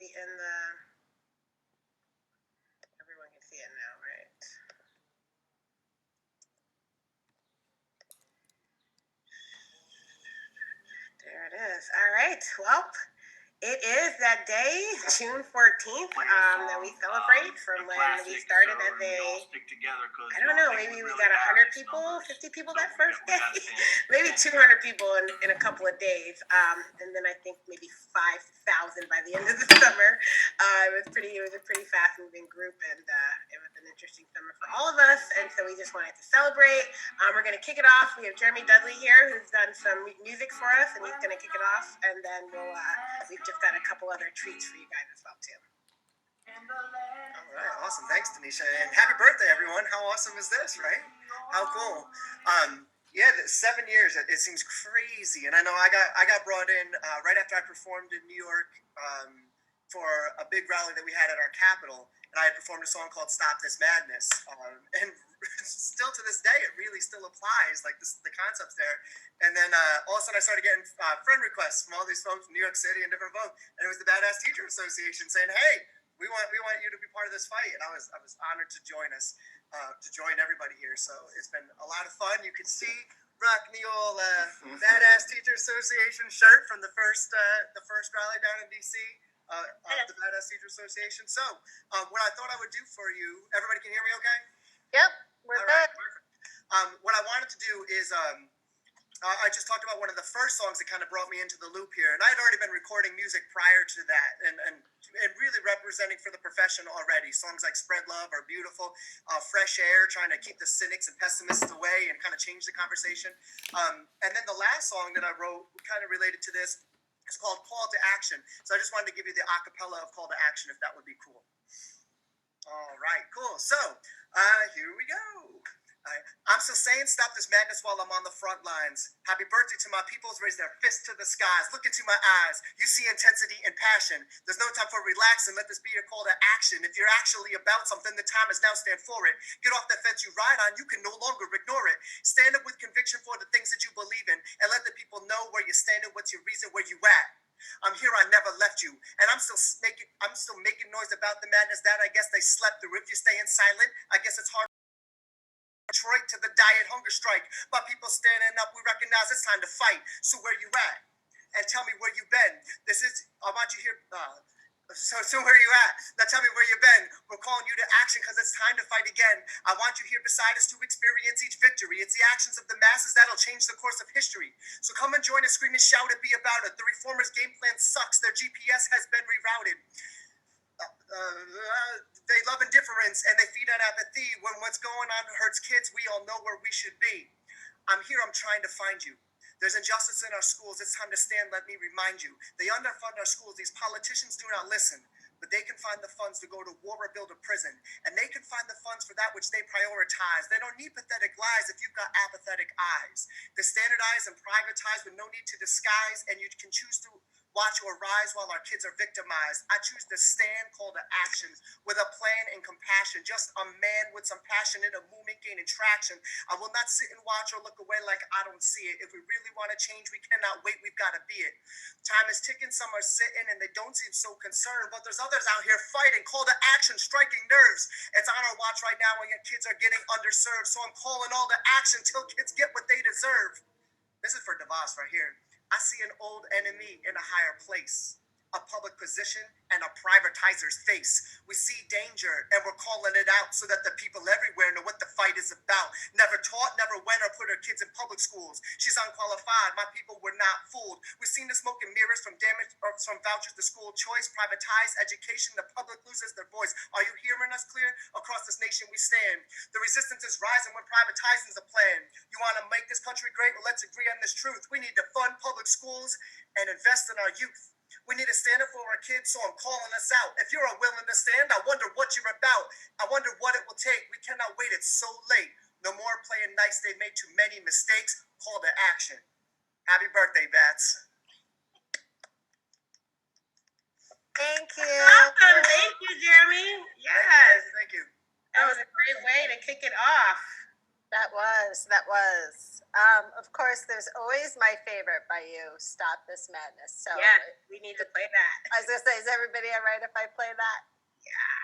In the everyone can see it now, right? There it is. All right. Well, it is that day, June 14th, that we celebrate from when we started as I don't know, maybe we got 100 people, 50 people that first day, maybe 200 people in a couple of days. And then I think maybe 5,000 by the end of the summer. It was a pretty fast moving group, and it was an interesting summer for all of us. And so we just wanted to celebrate. We're going to kick it off. We have Jeremy Dudley here, who's done some music for us, and he's going to kick it off. And then we've just got a couple other treats for you guys as well too. All right, awesome. Thanks, Tanisha, and happy birthday, everyone. How awesome is this, right? How cool. Yeah, 7 years. It seems crazy, and I know I got brought in right after I performed in New York for a big rally that we had at our Capitol, and I had performed a song called "Stop This Madness," and still to this day, it really still applies. Like the concept's there. And then all of a sudden, I started getting friend requests from all these folks from New York City and different folks, and it was the Badass Teacher Association saying, "Hey, we want you to be part of this fight," and I was honored to join us, to join everybody here. So it's been a lot of fun. You can see rocking the old Badass Teacher Association shirt from the first rally down in DC. The Badass Teacher Association. So what I thought I would do for you, everybody can hear me okay? Yep, we're All good. right, perfect. What I wanted to do is I just talked about one of the first songs that kind of brought me into the loop here, and I had already been recording music prior to that, and really representing for the profession already. Songs like "Spread Love" are beautiful, "Fresh Air," trying to keep the cynics and pessimists away and kind of change the conversation. And then the last song that I wrote, kind of related to this, is called "Call to Action." So I just wanted to give you the acapella of "Call to Action," if that would be cool. All right, cool. So here we go. I'm still saying stop this madness while I'm on the front lines. Happy birthday to my peoples, raise their fists to the skies. Look into my eyes, you see intensity and passion. There's no time for relaxing, let this be a call to action. If you're actually about something, the time is now, stand for it. Get off the fence you ride on, you can no longer ignore it. Stand up with conviction for the things that you believe in, and let the people know where you're standing, what's your reason, where you at. I'm here, I never left you, and I'm still making noise about the madness that I guess they slept through. If you're staying silent, I guess it's hard. Detroit to the diet hunger strike. My people standing up, we recognize it's time to fight. So where you at? And tell me where you been. I want you here. So where you at? Now tell me where you been. We're calling you to action because it's time to fight again. I want you here beside us to experience each victory. It's the actions of the masses that'll change the course of history. So come and join us, scream and shout it, be about it. The reformers' game plan sucks. Their GPS has been rerouted. They love indifference and they feed on apathy. When what's going on hurts kids, we all know where we should be. I'm here, I'm trying to find you. There's injustice in our schools. It's time to stand, let me remind you. They underfund our schools. These politicians do not listen. But they can find the funds to go to war or build a prison. And they can find the funds for that which they prioritize. They don't need pathetic lies if you've got apathetic eyes. They standardize and privatize with no need to disguise. And you can choose to watch or rise while our kids are victimized. I choose to stand, call to action with a plan and compassion. Just a man with some passion in a movement gaining traction. I will not sit and watch or look away like I don't see it. If we really want to change, we cannot wait. We've got to be it. Time is ticking. Some are sitting and they don't seem so concerned. But there's others out here fighting. Call to action, striking nerves. It's on our watch right now when your kids are getting underserved. So I'm calling all to action till kids get what they deserve. This is for DeVos right here. I see an old enemy in a higher place, a public position and a privatizer's face. We see danger and we're calling it out so that the people everywhere know what the fight is about. Never taught, never went or put her kids in public schools. She's unqualified. My people were not fooled. We've seen the smoke and mirrors from damage or from vouchers to school choice, privatized education. The public loses their voice. Are you hearing us clear? Across this nation we stand. The resistance is rising when privatizing is a plan. You want to make this country great? Well, let's agree on this truth. We need to fund public schools and invest in our youth. We need to stand up for our kids, so I'm calling us out. If you're unwilling to stand, I wonder what you're about. I wonder what it will take. We cannot wait. It's so late. No more playing nice. They made too many mistakes. Call to action. Happy birthday, Bats. Thank you. Awesome. Thank you, Jeremy. Yes. Thank you. That was a great way to kick it off. That was. That was. Of course, there's always my favorite by you, Stop This Madness. So Yeah, we need to play that. I was going to say, is everybody all right if I play that? Yeah.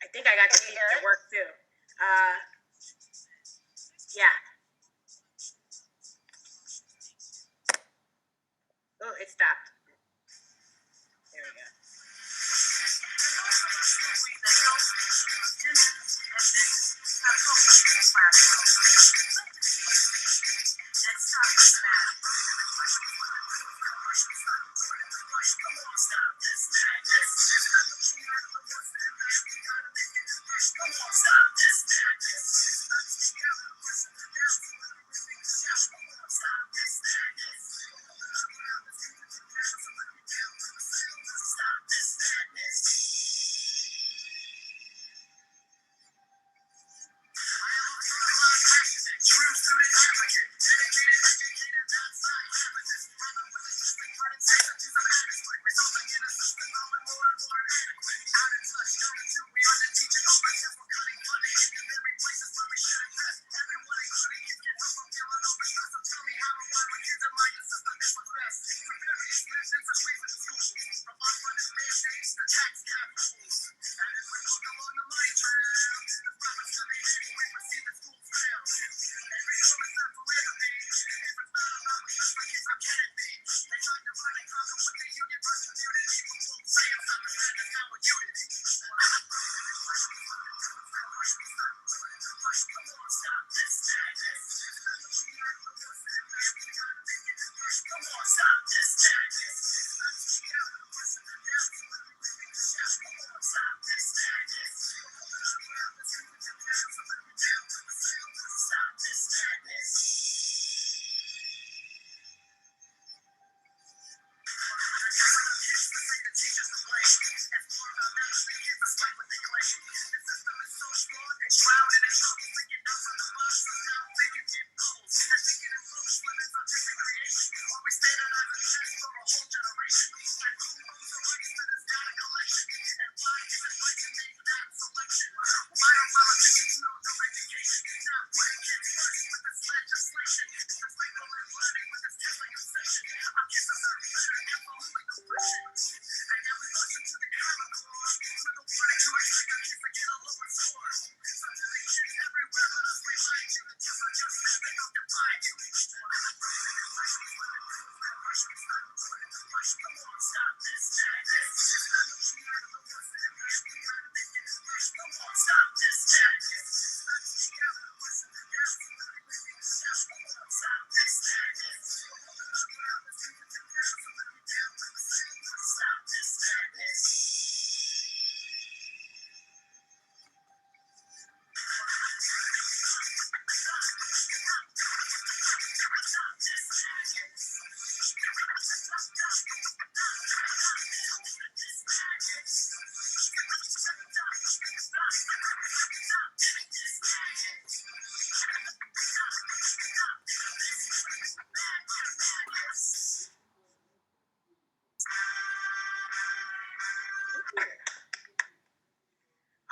I think I got to see it work too. Yeah. Oh, it stopped. There we go.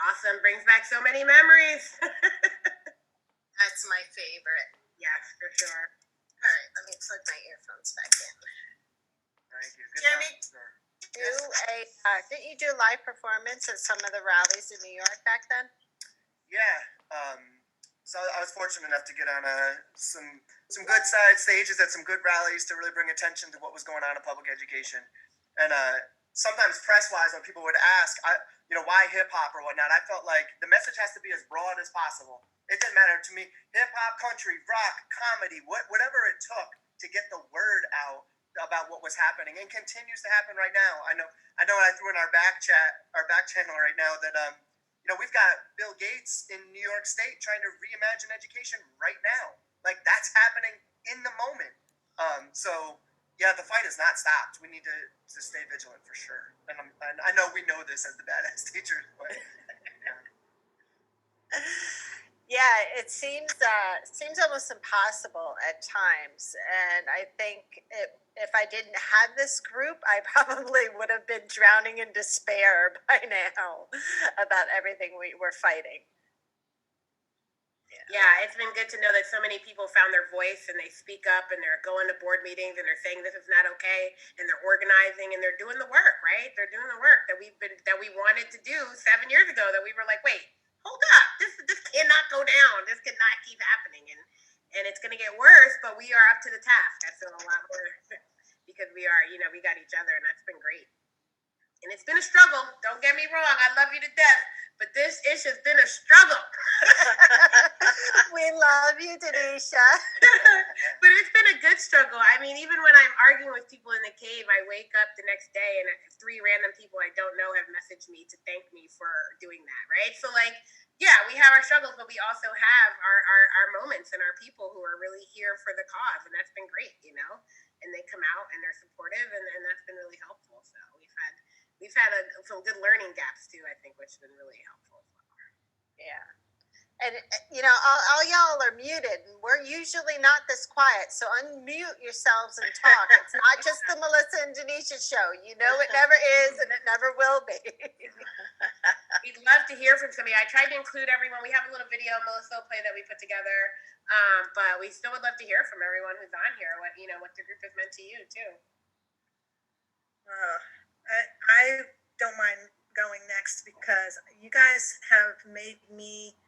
Awesome. Brings back so many memories. That's my favorite. Yes, for sure. All right, let me plug my earphones back in. Thank you. Good Jeremy, time, didn't you do a live performance at some of the rallies in New York back then? Yeah. So I was fortunate enough to get on some good side stages at some good rallies to really bring attention to what was going on in public education. And sometimes press-wise, when people would ask, why hip-hop or whatnot, I felt like the message has to be as broad as possible. It didn't matter to me. Hip-hop, country, rock, comedy, whatever it took to get the word out about what was happening and continues to happen right now. I know I threw in our back channel right now that we've got Bill Gates in New York State trying to reimagine education right now. Like, that's happening in the moment. So yeah, the fight has not stopped. We need to stay vigilant for sure. And I know we know this as the badass teachers, but Yeah, it seems almost impossible at times, and I think if I didn't have this group, I probably would have been drowning in despair by now about everything we were fighting. Yeah, it's been good to know that so many people found their voice and they speak up and they're going to board meetings and they're saying this is not okay and they're organizing and they're doing the work, right? They're doing the work that we wanted to do 7 years ago that we were like, wait, hold up, this cannot go down. This cannot keep happening and it's gonna get worse, but we are up to the task. I feel a lot more because we are, we got each other and that's been great. And it's been a struggle. Don't get me wrong. I love you to death. But this ish has been a struggle. We love you, Denisha. But it's been a good struggle. I mean, even when I'm arguing with people in the cave, I wake up the next day and 3 random people I don't know have messaged me to thank me for doing that, right? So, like, yeah, we have our struggles, but we also have our moments and our people who are really here for the cause. And that's been great, And they come out and they're supportive, and that's been really helpful. So we've had some good learning gaps too, I think, which has been really helpful. Yeah. And all y'all are muted, and we're usually not this quiet. So unmute yourselves and talk. It's not just the Melissa and Denisha show. You know it never is, and it never will be. We'd love to hear from somebody. I tried to include everyone. We have a little video Melissa will play that we put together, but we still would love to hear from everyone who's on here. What the group has meant to you too. I don't mind going next because you guys have made me.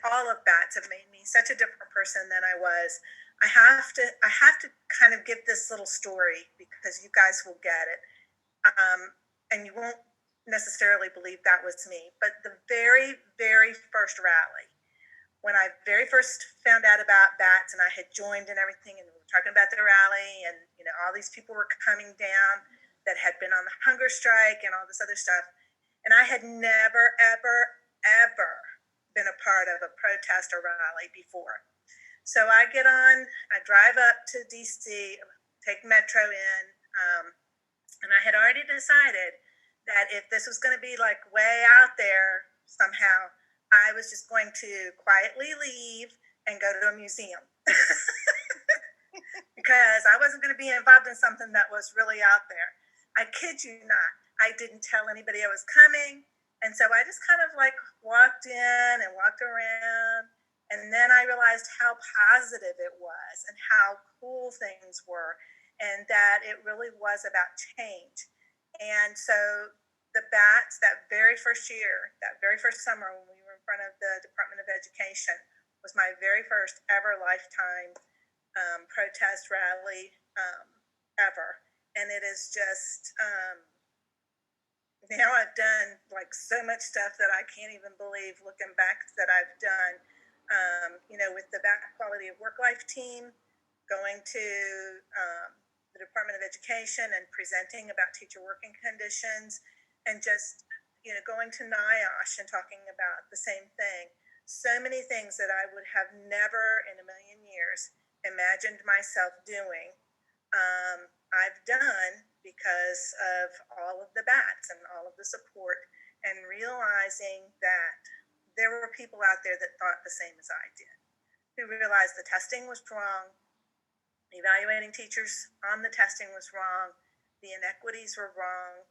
All of BATS have made me such a different person than I was. I have to kind of give this little story because you guys will get it, and you won't necessarily believe that was me. But the very, very first rally, when I very first found out about BATS and I had joined and everything, and we were talking about the rally, and all these people were coming down that had been on the hunger strike and all this other stuff, and I had never, ever, ever been a part of a protest or rally before. So I get on, I drive up to DC, take Metro in, and I had already decided that if this was going to be like way out there somehow, I was just going to quietly leave and go to a museum. Because I wasn't going to be involved in something that was really out there. I kid you not, I didn't tell anybody I was coming. And so I just kind of like walked in and walked around. And then I realized how positive it was and how cool things were, and that it really was about change. And so the BATS, that very first year, that very first summer when we were in front of the Department of Education, was my very first ever lifetime protest rally ever. And it is just, now I've done like so much stuff that I can't even believe looking back that I've done, with the BAT Quality of Work Life team, going to the Department of Education and presenting about teacher working conditions, and just, going to NIOSH and talking about the same thing. So many things that I would have never in a million years imagined myself doing, I've done because of all of the BATS and all of the support, and realizing that there were people out there that thought the same as I did, who realized the testing was wrong, evaluating teachers on the testing was wrong, the inequities were wrong,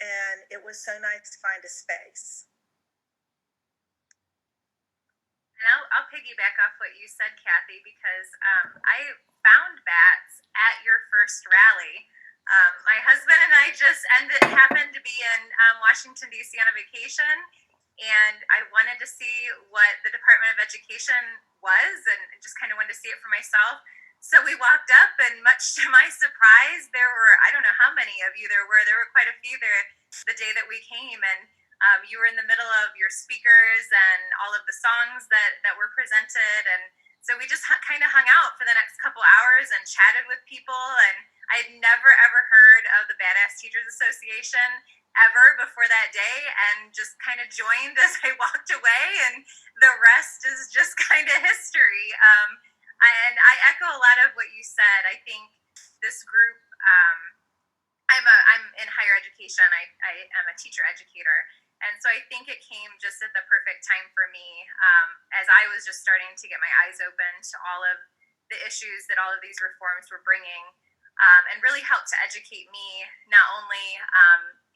and it was so nice to find a space. And I'll piggyback off what you said, Kathy, because I found BATS at your first rally. My husband and I just happened to be in Washington, D.C. on a vacation, and I wanted to see what the Department of Education was and just kind of wanted to see it for myself. So we walked up, and much to my surprise, there were, I don't know how many of you there were quite a few there the day that we came, and you were in the middle of your speakers and all of the songs that were presented, and so we just kind of hung out for the next couple hours and chatted with people. And I had never ever heard of the Badass Teachers Association ever before that day, and just kind of joined as I walked away, and the rest is just kind of history. And I echo a lot of what you said. I think this group, I'm in higher education. I am a teacher educator. And so I think it came just at the perfect time for me. I was just starting to get my eyes open to all of the issues that all of these reforms were bringing, and really helped to educate me not only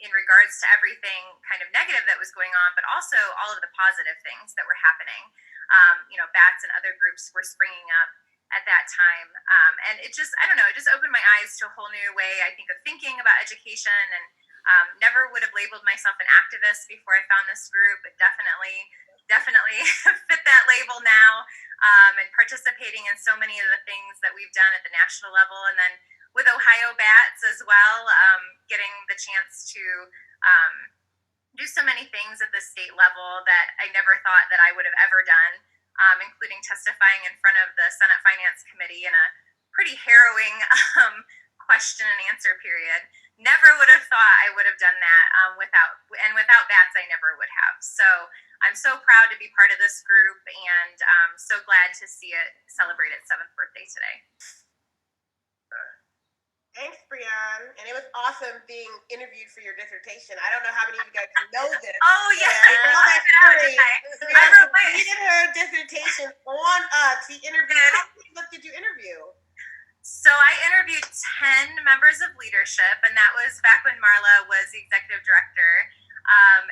in regards to everything kind of negative that was going on, but also all of the positive things that were happening. Bats and other groups were springing up at that time. And it just, I don't know, it just opened my eyes to a whole new way, I think, of thinking about education. And never would have labeled myself an activist before I found this group, but definitely fit that label now, and participating in so many of the things that we've done at the national level. And then with Ohio Bats as well, getting the chance to do so many things at the state level that I never thought that I would have ever done, including testifying in front of the Senate Finance Committee in a pretty harrowing question and answer period. Never would have thought I would have done that without Bats, I never would have. So I'm so proud to be part of this group, and so glad to see it celebrate its 7th birthday today. Thanks, Brianne. And it was awesome being interviewed for your dissertation. I don't know how many of you guys know this. Oh, yeah. I know that story. I wrote my... She did her dissertation on us. She interviewed. How many did you interview? So I interviewed 10 members of leadership, and that was back when Marla was the executive director.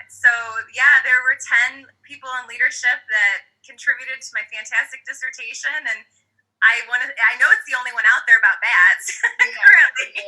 So yeah, there were 10 people in leadership that contributed to my fantastic dissertation, and I know it's the only one out there about bats currently.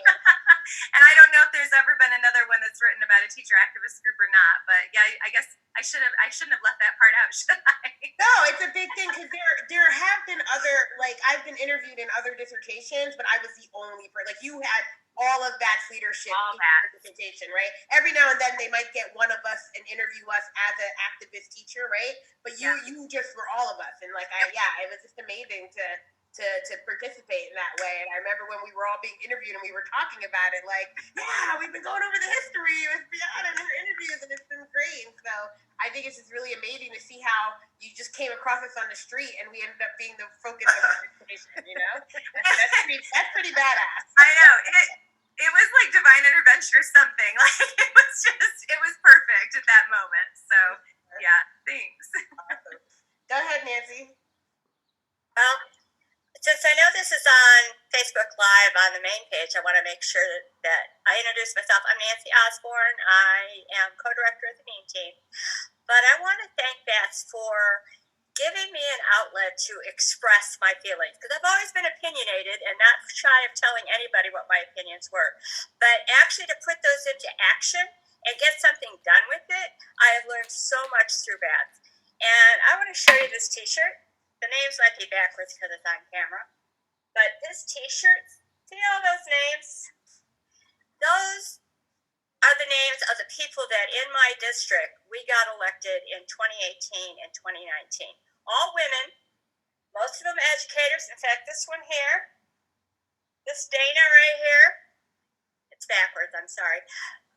And I don't know if there's ever been another one that's written about a teacher activist group or not. But yeah, I guess I shouldn't have left that part out, should I? No, it's a big thing because there have been other, like, I've been interviewed in other dissertations, but I was the only person. Like, you had all of Bat's leadership in your dissertation, right? Every now and then they might get one of us and interview us as an activist teacher, right? But you just were all of us, and like it was just amazing to participate in that way. And I remember when we were all being interviewed and we were talking about it, like, yeah, we've been going over the history with Brianna and her interviews, and it's been great. And so I think it's just really amazing to see how you just came across us on the street and we ended up being the focus of the conversation, you know? That's pretty badass. I know. It was like divine intervention or something. Like, it was perfect at that moment. So yeah, thanks. Awesome. Go ahead, Nancy. Since I know this is on Facebook Live on the main page, I want to make sure that I introduce myself. I'm Nancy Osborne. I am co-director of the Meme Team. But I want to thank Bats for giving me an outlet to express my feelings, because I've always been opinionated and not shy of telling anybody what my opinions were. But actually to put those into action and get something done with it, I have learned so much through Bats. And I want to show you this t-shirt. The names might be backwards because it's on camera. But this t-shirt, see all those names? Those are the names of the people that in my district we got elected in 2018 and 2019. All women, most of them educators. In fact, this one here, this Dana right here, it's backwards, I'm sorry.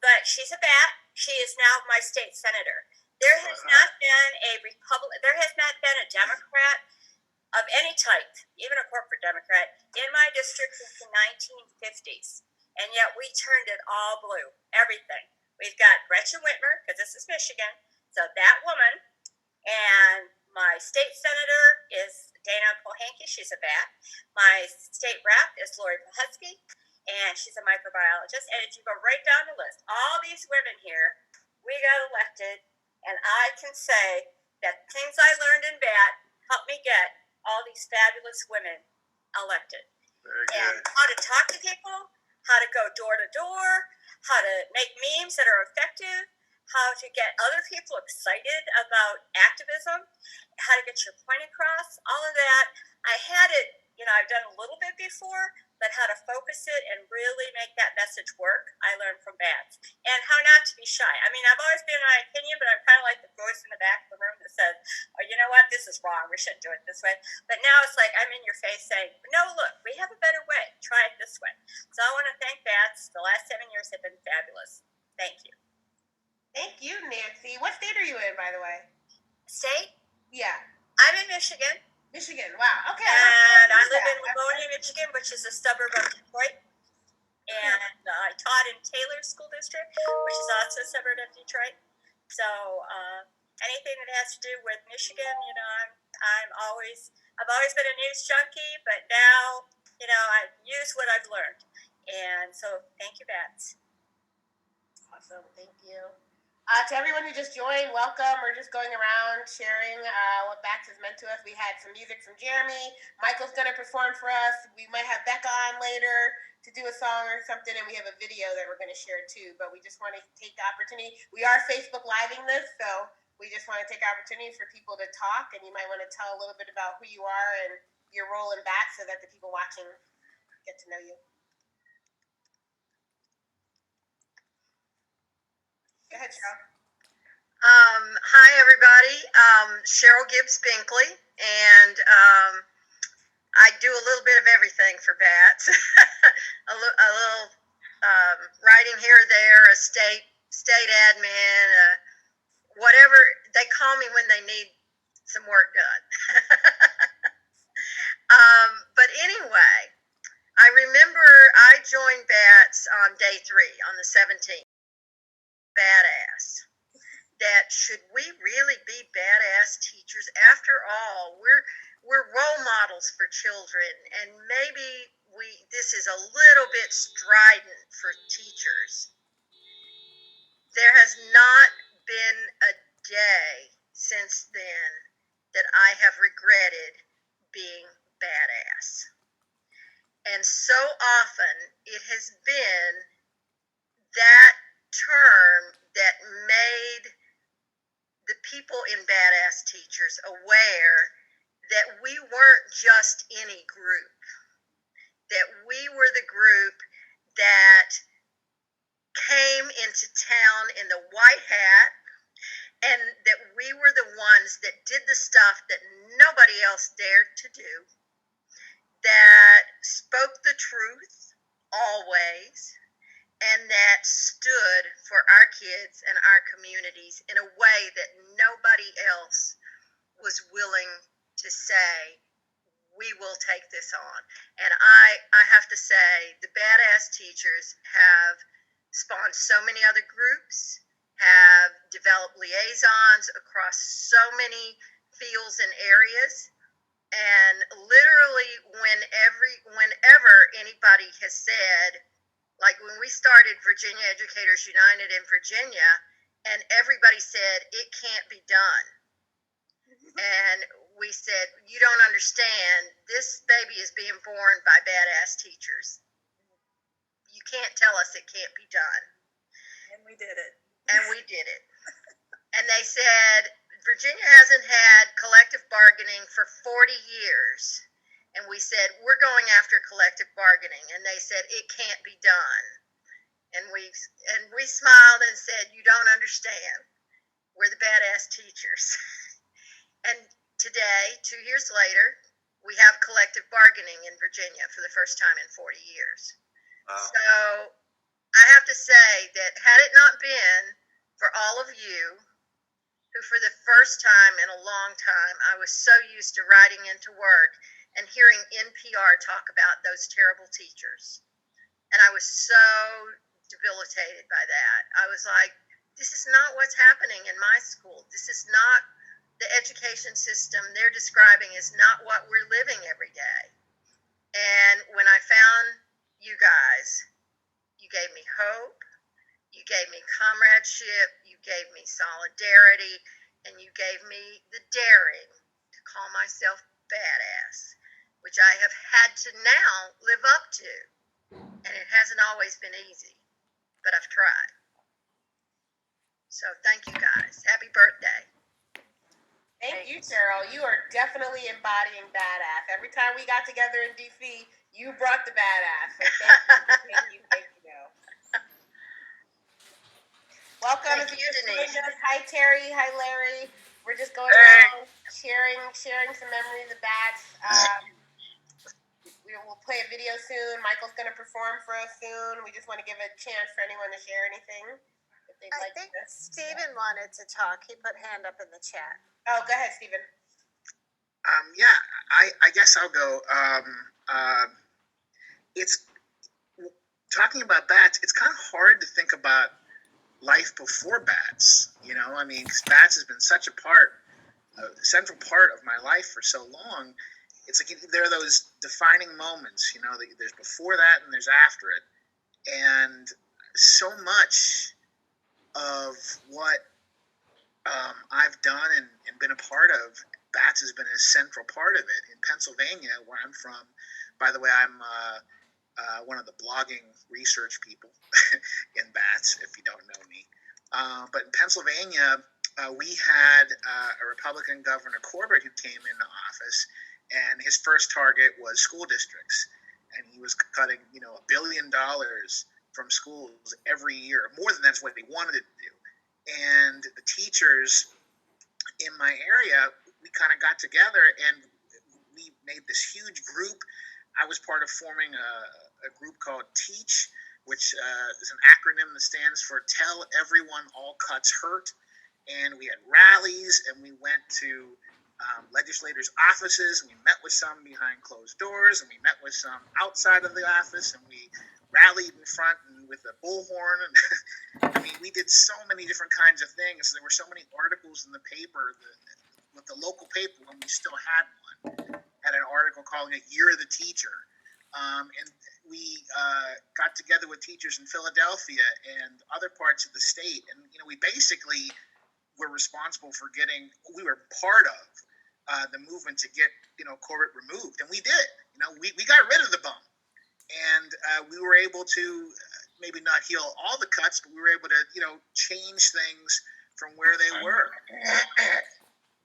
But she's a bat. She is now my state senator. There has not been a Democrat of any type, even a corporate Democrat, in my district since the 1950s. And yet we turned it all blue, everything. We've got Gretchen Whitmer, because this is Michigan, so that woman. And my state senator is Dana Pohanke, she's a bat. My state rep is Lori Pohusky, and she's a microbiologist. And if you go right down the list, all these women here, we got elected. And I can say that things I learned in BAT helped me get all these fabulous women elected. Very good. And how to talk to people, how to go door to door, how to make memes that are effective, how to get other people excited about activism, how to get your point across, all of that. I had it, I've done a little bit before, but how to focus it and really make that message work, I learned from Bats. And how not to be shy. I mean, I've always been my opinion, but I'm kind of like the voice in the back of the room that says, oh, you know what, this is wrong, we shouldn't do it this way. But now it's like I'm in your face saying, no, look, we have a better way, try it this way. So I want to thank Bats. The last 7 years have been fabulous. Thank you. Thank you, Nancy. What state are you in, by the way? State? Yeah. I'm in Michigan. Michigan, wow. Okay. And I live in Livonia, Michigan, which is a suburb of Detroit. And I taught in Taylor School District, which is also a suburb of Detroit. So anything that has to do with Michigan, I'm I've always been a news junkie, but now, I use what I've learned. And so thank you, Bats. Awesome, thank you. To everyone who just joined, welcome. We're just going around sharing what Bats has meant to us. We had some music from Jeremy. Michael's going to perform for us. We might have Becca on later to do a song or something, and we have a video that we're going to share too. But we just want to take the opportunity. We are Facebook Living this, so we just want to take opportunity for people to talk, and you might want to tell a little bit about who you are and your role in Bats so that the people watching get to know you. Go ahead, Cheryl. Hi, everybody. Cheryl Gibbs Binkley, and I do a little bit of everything for Bats. a little writing here or there, a state admin, whatever. They call me when they need some work done. But anyway, I remember I joined Bats on day 3, on the 17th. Badass. That should we really be badass teachers? After all, we're role models for children, and maybe this is a little bit strident for teachers. There has not been a day since then that I have regretted being badass. And so often it has been that term that made the people in Badass Teachers aware that we weren't just any group, that we were the group that came into town in the white hat, and that we were the ones that did the stuff that nobody else dared to do, that spoke the truth always, and that stood for our kids and our communities in a way that nobody else was willing to say, we will take this on. And I have to say, the Badass Teachers have spawned so many other groups, have developed liaisons across so many fields and areas, and literally whenever anybody has said, like when we started Virginia Educators United in Virginia, and everybody said, it can't be done. And we said, you don't understand, this baby is being born by badass teachers. You can't tell us it can't be done. And we did it. And we did it. And they said, Virginia hasn't had collective bargaining for 40 years. And we said, we're going after collective bargaining. And they said, it can't be done. And we smiled and said, you don't understand. We're the Badass Teachers. And today, 2 years later, we have collective bargaining in Virginia for the first time in 40 years. Wow. So I have to say that had it not been for all of you, who for the first time in a long time, I was so used to riding into work and hearing NPR talk about those terrible teachers. And I was so debilitated by that. I was like, this is not what's happening in my school. This is not the education system they're describing is not what we're living every day. And when I found you guys, you gave me hope, you gave me comradeship, you gave me solidarity, and you gave me the daring to call myself badass, which I have had to now live up to. And it hasn't always been easy, but I've tried. So thank you guys. Happy birthday. Thank you, Cheryl. You are definitely embodying badass. Every time we got together in DC, you brought the badass. So thank you. Welcome. Thank you, Denise. Hi, Terry. Hi, Larry. We're just going around sharing some memories of Bats. We will play a video soon. Michael's going to perform for us soon. We just want to give a chance for anyone to share anything. I think Stephen wanted to talk. He put hand up in the chat. Oh, go ahead, Stephen. Yeah, I guess I'll go. It's talking about Bats. It's kind of hard to think about life before Bats. You know, I mean, Bats has been such a part a central part of my life for so long. It's like there are those defining moments, you know. There's before that and there's after it, and so much of what I've done and been a part of, Bats has been a central part of it. In Pennsylvania, where I'm from, by the way, I'm one of the blogging research people in Bats, if you don't know me. But in Pennsylvania, we had a Republican Governor Corbett who came into office, and his first target was school districts, and he was cutting, $1 billion from schools every year. More than that's what he wanted to do. And the teachers in my area, we kind of got together and we made this huge group. I was part of forming a group called TEACH, which is an acronym that stands for Tell Everyone All Cuts Hurt. And we had rallies, and we went to legislators' offices, and we met with some behind closed doors, and we met with some outside of the office, and we rallied in front and with a bullhorn. And I mean, we did so many different kinds of things. There were so many articles in the paper, with the local paper, when we still had one, had an article calling it Year of the Teacher. And we got together with teachers in Philadelphia and other parts of the state. And, we basically were responsible for we were part of the movement to get, Corbett removed. And we did. We got rid of the bum. And we were able to maybe not heal all the cuts, but we were able to, change things from where they were.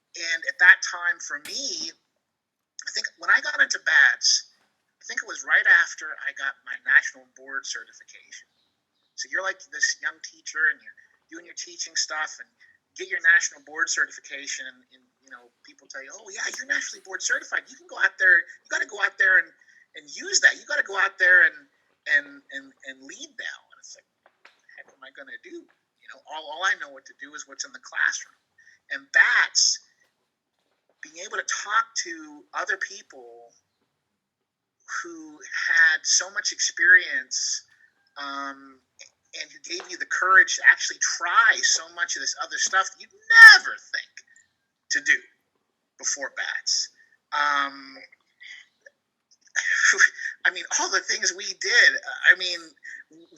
And at that time, for me, I think when I got into Bats, I think it was right after I got my national board certification. So you're like this young teacher, and you're doing your teaching stuff, and get your national board certification, and people tell you, oh yeah, you're nationally board certified. You can go out there. You got to go out there and use that. You got to go out there and lead now. And it's like, what the heck am I going to do? All I know what to do is what's in the classroom. And Bats, being able to talk to other people who had so much experience, and who gave you the courage to actually try so much of this other stuff that you'd never think to do before Bats. I mean, all the things we did.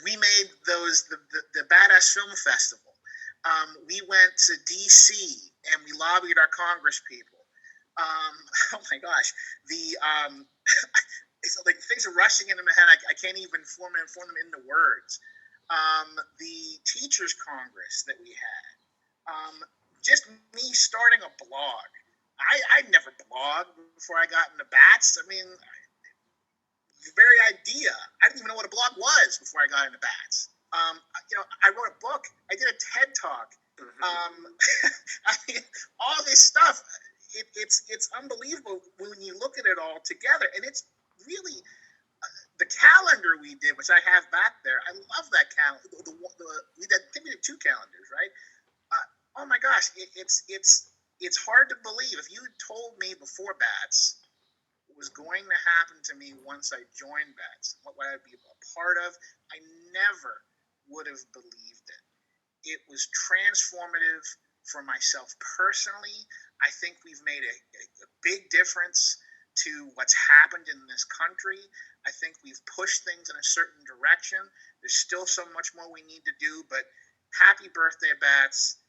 We made the Badass Film Festival. We went to DC and we lobbied our Congress people. Oh my gosh, it's like things are rushing into my head. I can't even form them into words. The Teachers Congress that we had. Just me starting a blog. I'd never blogged before I got into Bats. I mean, the very idea. I didn't even know what a blog was before I got into Bats. I wrote a book. I did a TED Talk. I mean, all this stuff. It's unbelievable when you look at it all together, and it's really the calendar we did, which I have back there. I love that calendar. We did 2 calendars, right? Oh my gosh, it's hard to believe. If you told me before Bats what was going to happen to me once I joined Bats, what I'd be a part of, I never would have believed it. It was transformative for myself personally. I think we've made a big difference to what's happened in this country. I think we've pushed things in a certain direction. There's still so much more we need to do, but happy birthday, Bats.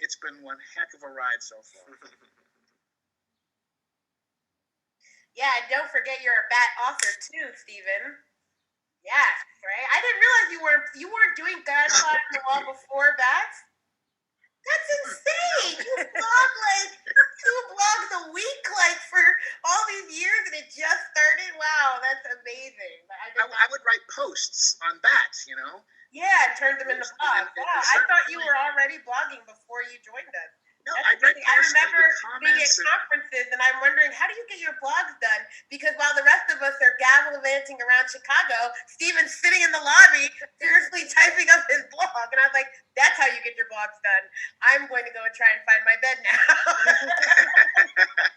It's been one heck of a ride so far. Yeah, and don't forget you're a Bat author too, Stephen. Yeah, right? I didn't realize you weren't doing Godfather in the Wall before Bats. That's insane. You blog 2 blogs a week for all these years, and it just started. Wow, that's amazing. I would write posts on Bats, Yeah, and turned them into blogs. Wow, I thought you were already blogging before you joined us. No, I remember being at comments conferences, and I'm wondering, how do you get your blogs done? Because while the rest of us are gallivanting around Chicago, Steven's sitting in the lobby, seriously typing up his blog. And I was like, that's how you get your blogs done. I'm going to go and try and find my bed now.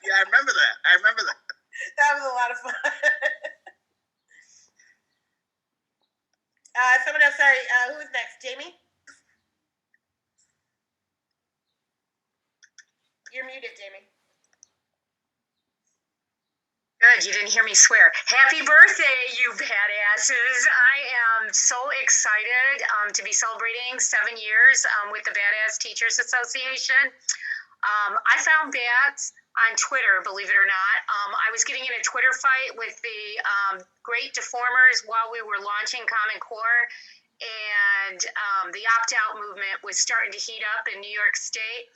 Yeah, I remember that. That was a lot of fun. Someone else, sorry, who was next? Jamie? You're muted, Jamie. good. You didn't hear me swear. Happy birthday, you badasses. I am so excited to be celebrating 7 years with the Badass Teachers Association. I found Bats on Twitter, believe it or not. I was getting in a Twitter fight with the Great Deformers while we were launching Common Core. And the opt-out movement was starting to heat up in New York State.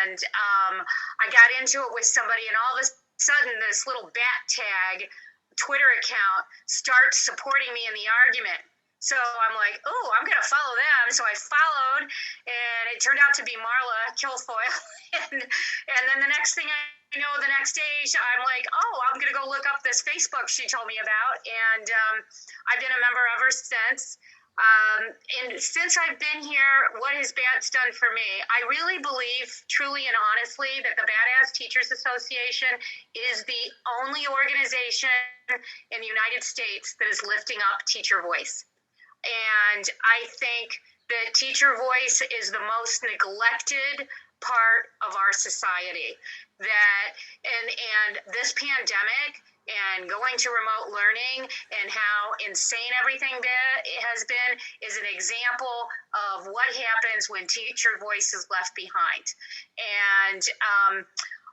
And I got into it with somebody, and all of a sudden this little bat tag Twitter account starts supporting me in the argument. So I'm like, oh, I'm going to follow them. So I followed, and it turned out to be Marla Kilfoyle. and then the next thing I know, the next day, I'm like, oh, I'm going to go look up this Facebook she told me about. And I've been a member ever since. And since I've been here, what has BATS done for me? I really believe, truly and honestly, that the Badass Teachers Association is the only organization in the United States that is lifting up teacher voice. And I think that teacher voice is the most neglected part of our society. And this pandemic and going to remote learning and how insane everything has been is an example of what happens when teacher voice is left behind. And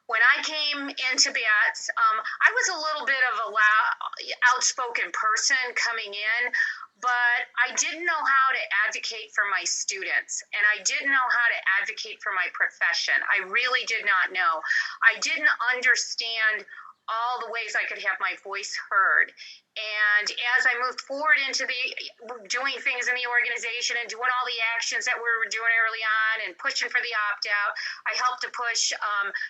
when I came into BATS, I was a little bit of a outspoken person coming in, but I didn't know how to advocate for my students, and I didn't know how to advocate for my profession. I really did not know. I didn't understand all the ways I could have my voice heard. And as I moved forward into doing things in the organization and doing all the actions that we were doing early on and pushing for the opt-out, I helped to push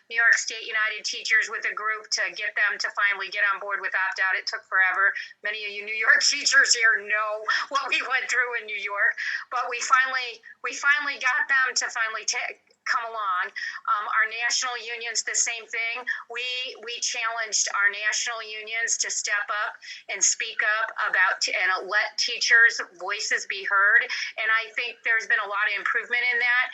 New York State United Teachers with a group to get them to finally get on board with opt-out. It took forever. Many of you New York teachers here know what we went through in New York, but we finally got them to finally come along. Our national unions, the same thing. We challenged our national unions to step up and speak up about and let teachers' voices be heard. And I think there's been a lot of improvement in that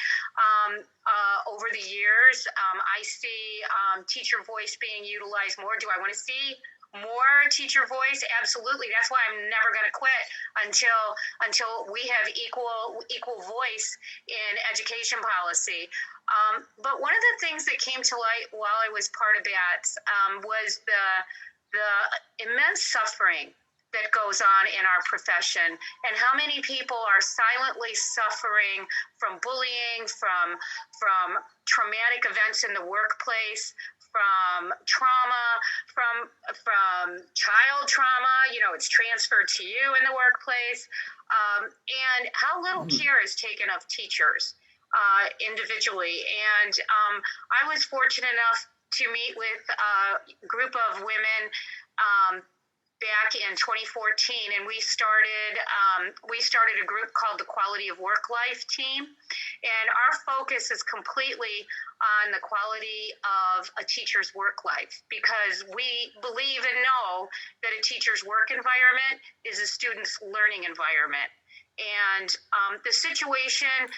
over the years. I see teacher voice being utilized more. Do I want to see more teacher voice? Absolutely. That's why I'm never going to quit until we have equal voice in education policy. But one of the things that came to light while I was part of BATS was the immense suffering that goes on in our profession, and how many people are silently suffering from bullying, from traumatic events in the workplace, from trauma, from child trauma, it's transferred to you in the workplace, and how little care is taken of teachers individually. And I was fortunate enough to meet with a group of women back in 2014, and we started a group called the Quality of Work Life Team, and our focus is completely on the quality of a teacher's work life, because we believe and know that a teacher's work environment is a student's learning environment. And the situation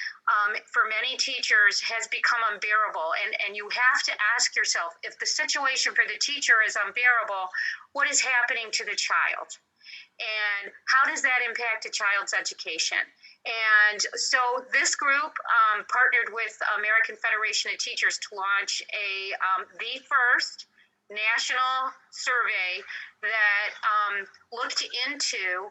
for many teachers has become unbearable. And you have to ask yourself, if the situation for the teacher is unbearable, what is happening to the child? And how does that impact a child's education? And so this group partnered with American Federation of Teachers to launch the first national survey that looked into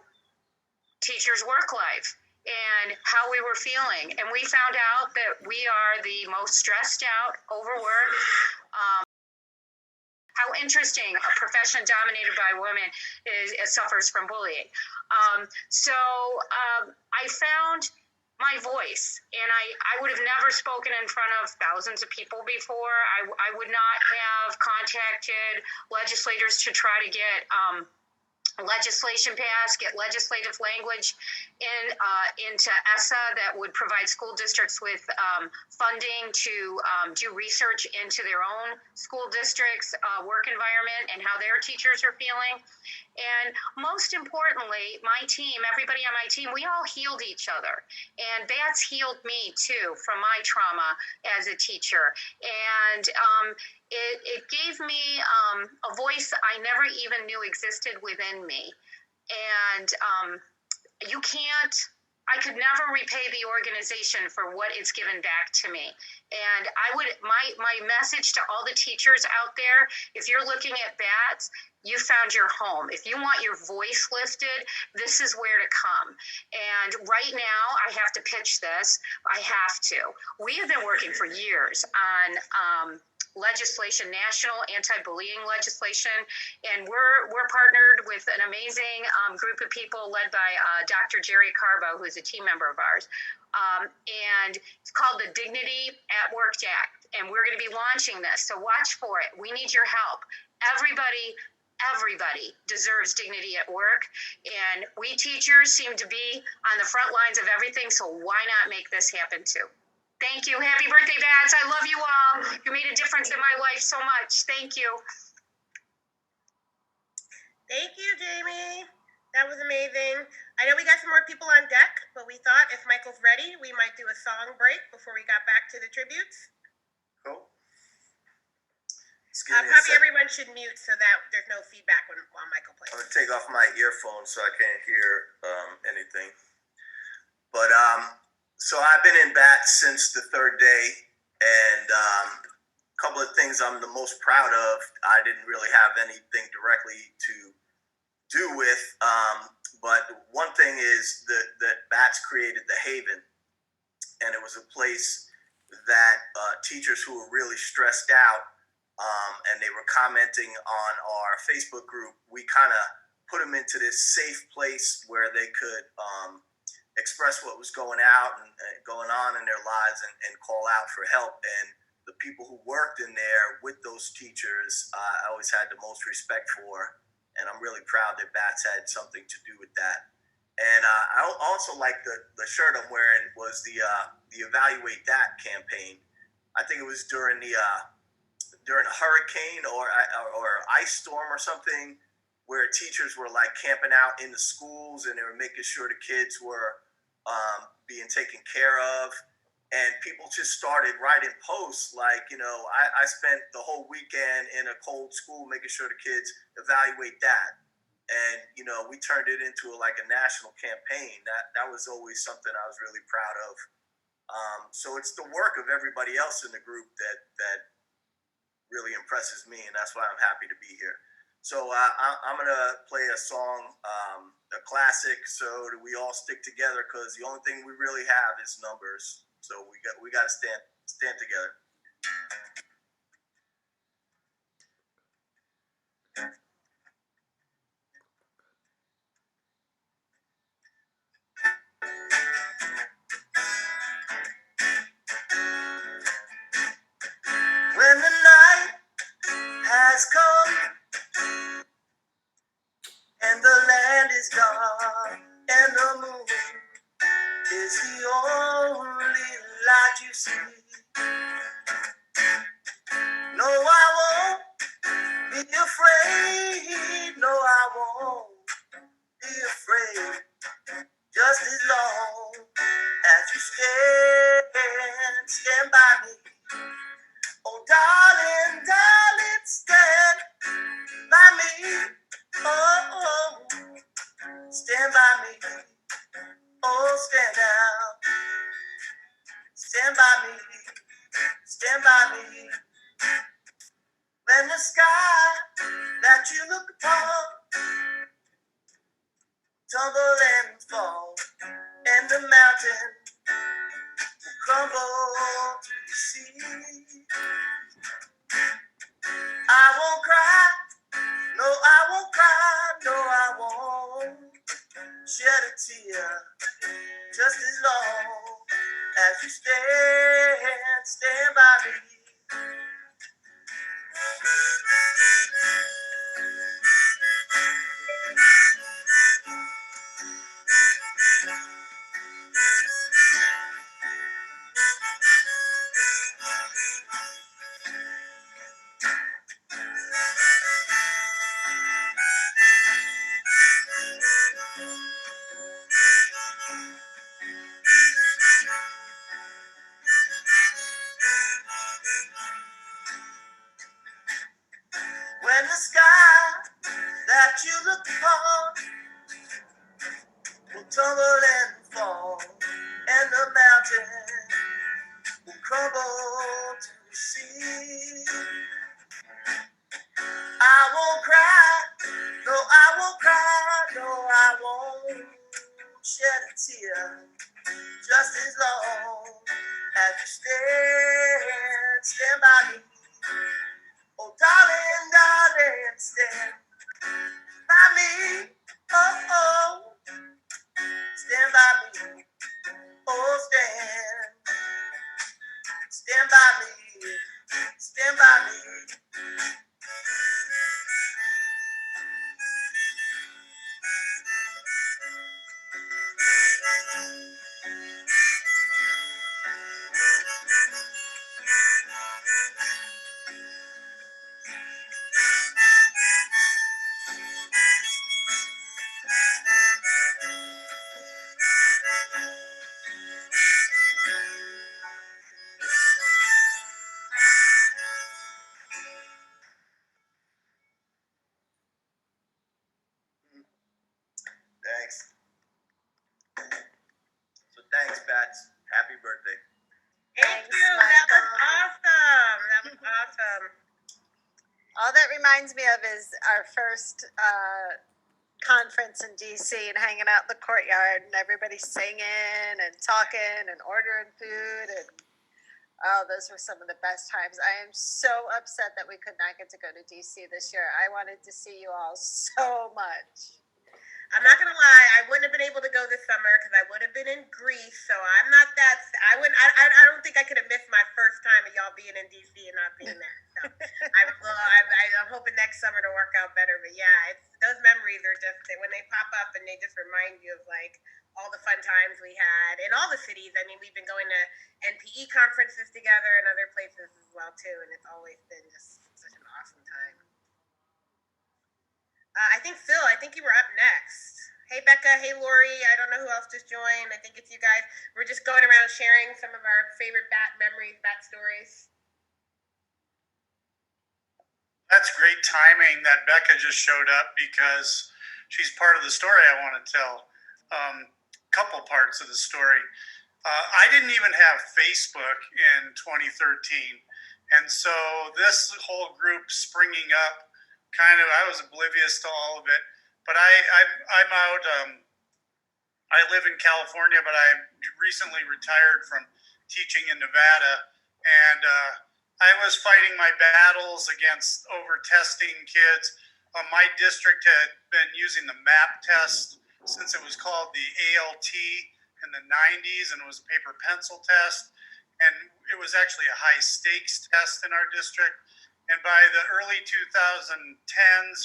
teachers' work life and how we were feeling. And we found out that we are the most stressed out, overworked. How interesting, a profession dominated by women suffers from bullying. So I found my voice, and I would have never spoken in front of thousands of people before. I would not have contacted legislators to try to get legislation passed, get legislative language into ESSA that would provide school districts with funding to do research into their own school districts' work environment and how their teachers are feeling. And most importantly, my team, everybody on my team, we all healed each other. And BATS healed me too from my trauma as a teacher. And it gave me a voice I never even knew existed within me. And you can't, I could never repay the organization for what it's given back to me. And I would, my message to all the teachers out there, if you're looking at BATS, you found your home. If you want your voice lifted, this is where to come. And right now, I have to pitch this. I have to. We have been working for years on legislation, national anti-bullying legislation, and we're partnered with an amazing group of people led by Dr. Jerry Carbo, who's a team member of ours. And it's called the Dignity at Work Act, and we're going to be launching this. So watch for it. We need your help. Everybody deserves dignity at work, and we teachers seem to be on the front lines of everything, so why not make this happen too? Thank you. Happy birthday, Bats. I love you all. You made a difference in my life so much. Thank you. Thank you, Jamie. That was amazing. I know we got some more people on deck, but we thought if Michael's ready, we might do a song break before we got back to the tributes. Cool. Probably everyone should mute so that there's no feedback while Michael plays. I'm gonna take off my earphones so I can't hear anything. But so I've been in BATS since the third day, and a couple of things I'm the most proud of. I didn't really have anything directly to do with, but one thing is that BATS created the Haven, and it was a place that teachers who were really stressed out. And they were commenting on our Facebook group. We kind of put them into this safe place where they could express what was going on in their lives and call out for help. And the people who worked in there with those teachers, I always had the most respect for. And I'm really proud that BATS had something to do with that. And I also like the shirt I'm wearing was the Evaluate That campaign. I think it was during a hurricane or ice storm or something, where teachers were like camping out in the schools and they were making sure the kids were being taken care of. And people just started writing posts like, I spent the whole weekend in a cold school making sure the kids evaluate that. And, we turned it into a national campaign. That was always something I was really proud of. So it's the work of everybody else in the group that really impresses me, and that's why I'm happy to be here. So I'm gonna play a song, a classic, so that we all stick together, because the only thing we really have is numbers. So we got to stand together. When the night has come and the land is dark and the moon is the only light you see, no, I won't be afraid. No, I won't be afraid. Just as long as you stand by me. Oh, darling, stand by me. Oh, stand by me. Oh, stand down. Stand by me. Stand by me. When the sky that you look upon tumble and fall, and the mountain will crumble to the sea, I won't cry. No, I won't cry. No, I won't shed a tear. Just as long as you stand by me. when the sky that you look upon will tumble and fall, and the mountain will crumble to the sea. I won't cry, no, I won't cry, no, I won't shed a tear, just as long as you stand by me. Oh, darling, darling, stand by me. Oh, oh, stand by me. Oh, stand by me. Stand by me. Thanks. So thanks, Bats. Happy birthday. Thank Thanks, you. That was Michael. awesome. That was awesome. All that reminds me of is our first conference in DC and hanging out in the courtyard and everybody singing and talking and ordering food and those were some of the best times. I am so upset that we could not get to go to DC this year. I wanted to see you all so much. I'm not gonna lie, I wouldn't have been able to go this summer because I would have been in Greece. So I'm not that. I wouldn't. I don't think I could have missed my first time of y'all being in DC and not being there. So I'm hoping next summer to work out better. But yeah, it's those memories are just when they pop up and they just remind you of like all the fun times we had in all the cities. I mean, we've been going to NPE conferences together and other places as well too, and it's always been just such an awesome time. I think Phil, you were up next. Hey Becca, hey Lori, I don't know who else just joined. I think it's you guys. We're just going around sharing some of our favorite bat memories, bat stories. That's great timing that Becca just showed up because she's part of the story I want to tell. Couple parts of the story. I didn't even have Facebook in 2013. And so this whole group springing up, I was oblivious to all of it. But I'm out. I live in California, but I recently retired from teaching in Nevada, and I was fighting my battles against over-testing kids. My district had been using the MAP test since it was called the ALT in the 90s, and it was a paper pencil test, and it was actually a high-stakes test in our district. And by the early 2010s,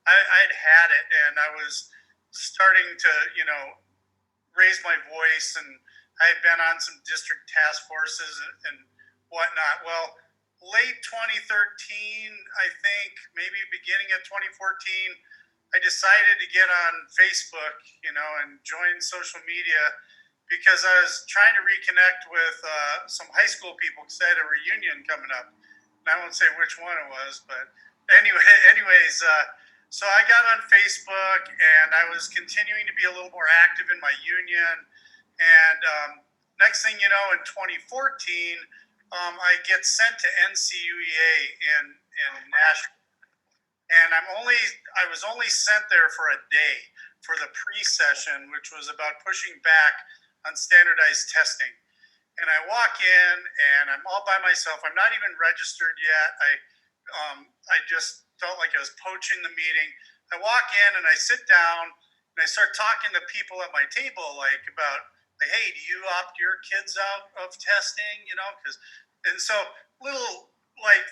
I'd had it, and I was starting to, raise my voice, and I had been on some district task forces and whatnot. Well, late 2013, I think, maybe beginning of 2014, I decided to get on Facebook, and join social media because I was trying to reconnect with some high school people because I had a reunion coming up. I won't say which one it was, but anyways, so I got on Facebook and I was continuing to be a little more active in my union. And next thing you know, in 2014, I get sent to NCUEA in Nashville. And I was only sent there for a day for the pre-session, which was about pushing back on standardized testing. And I walk in and I'm all by myself. I'm not even registered yet. I just felt like I was poaching the meeting. I walk in and I sit down and I start talking to people at my table about hey, do you opt your kids out of testing? And so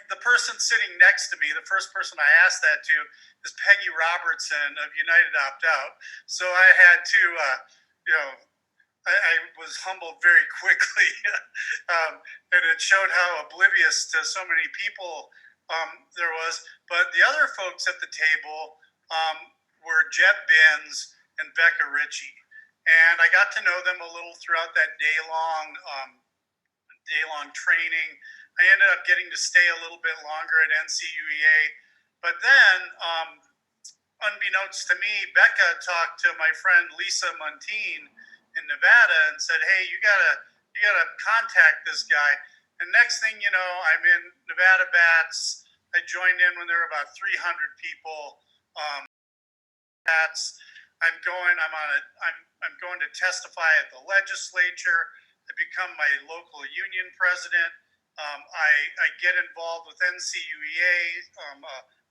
the person sitting next to me, the first person I asked that to is Peggy Robertson of United Opt Out. So I had to, I was humbled very quickly, and it showed how oblivious to so many people there was. But the other folks at the table were Jeb Binns and Becca Ritchie, and I got to know them a little throughout that day-long training. I ended up getting to stay a little bit longer at NCUEA, But then, unbeknownst to me, Becca talked to my friend Lisa Montine in Nevada and said, "Hey, you gotta contact this guy." And next thing you know, I'm in Nevada Bats. I joined in when there were about 300 people. Bats. I'm going to testify at the legislature. I become my local union president. I get involved with NCUEA,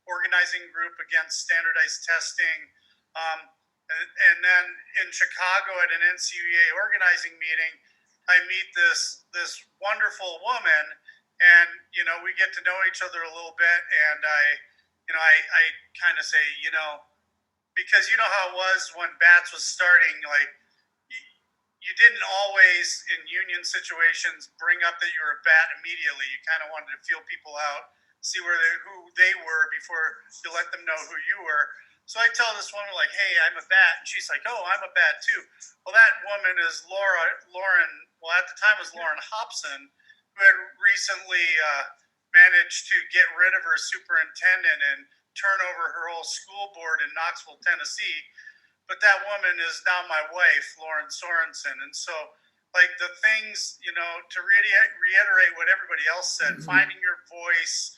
organizing group against standardized testing. And then in Chicago at an NCUEA organizing meeting, I meet this wonderful woman, and we get to know each other a little bit, and I kind of say, because you know how it was when Bats was starting, like you didn't always in union situations bring up that you were a bat immediately. You kind of wanted to feel people out, see who they were before you let them know who you were. So I tell this woman, like, "Hey, I'm a bat," and she's like, "Oh, I'm a bat too." Well, that woman is Lauren. Well, at the time it was Lauren Hobson, who had recently managed to get rid of her superintendent and turn over her whole school board in Knoxville, Tennessee. But that woman is now my wife, Lauren Sorensen. And so, like, the things, to reiterate what everybody else said, finding your voice,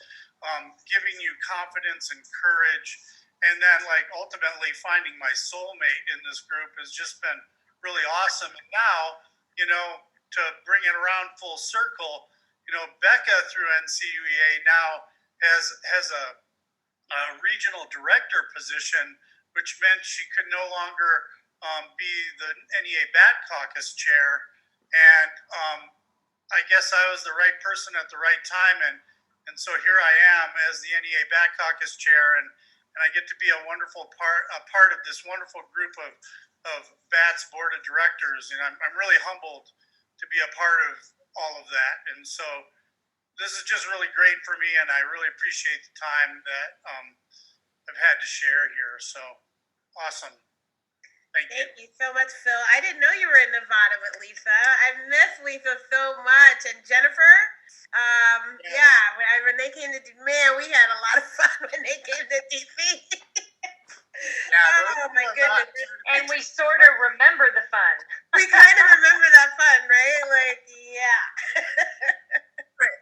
giving you confidence and courage, and then, like, ultimately finding my soulmate in this group has just been really awesome. And now, to bring it around full circle, Becca through NCUEA now has a regional director position, which meant she could no longer be the NEA Bat Caucus chair. And I guess I was the right person at the right time. And so here I am as the NEA Bat Caucus chair, and I get to be a part of this wonderful group of BAT's board of directors. And I'm really humbled to be a part of all of that. And so this is just really great for me, and I really appreciate the time that I've had to share here. So awesome. Thank you. Thank you so much, Phil. I didn't know you were in Nevada with Lisa. I miss Lisa so much. And Jennifer, when they came to, man, we had a lot of fun when they came to DC. Oh my goodness. And we sort of remember the fun. We kind of remember that fun, right? Like, yeah.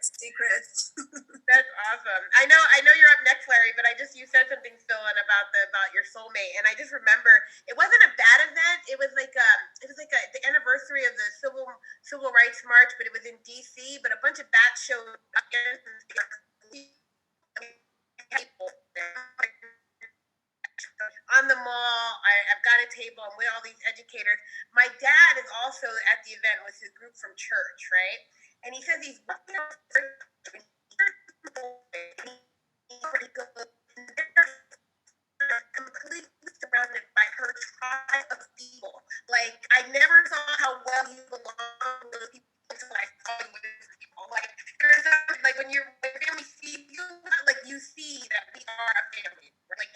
Secrets. That's awesome. I know you're up next, Larry, but you said something, Phil, about your soulmate, and I just remember it wasn't a bad event. It was like the anniversary of the Civil Rights March, but it was in DC. But a bunch of bats showed up on the mall. I've got a table. I'm with all these educators. My dad is also at the event with his group from church, right? And he says he's completely surrounded by her tribe of people. Like, I never saw how well he belonged with people until I saw him with his people. Like, there's something, like, when family sees you, like, you see that we are a family. Like,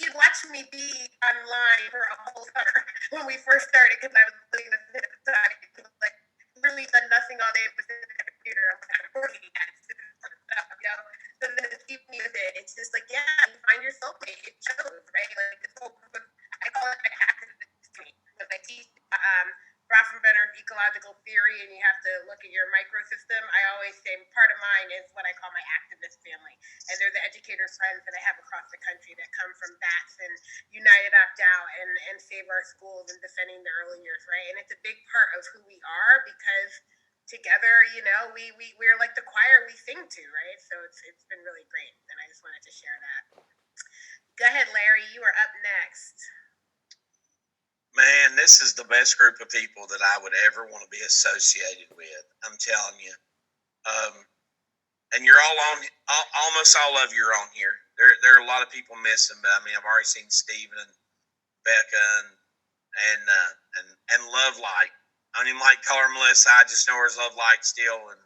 he watched me be online for a whole summer when we first started, because I was living with him at the time. He was like, really done nothing all day but sit at the computer. I'm working at stuff, So then it's keeping me with it. It's just like, yeah, you find your soulmate. It shows, right? Like, this whole group of, I call it my activist team. Because I teach Grafenberger's ecological theory, and you have to look at your microsystem. I always say part of mine is what I call my activist family. And they're the educators friends that I have across the country that come from BATS and United Opt Out and Save Our Schools and defending the early years, right? And it's a big part of who we are, because together, we're like the choir we sing to, right? So it's been really great, and I just wanted to share that. Go ahead, Larry. You are up next. Man, this is the best group of people that I would ever want to be associated with. I'm telling you. And you're all on, almost all of you are on here. There are a lot of people missing, but I mean, I've already seen Stephen and Becca and Love Light. I don't even like call her Melissa. I just know her as Love Light still. And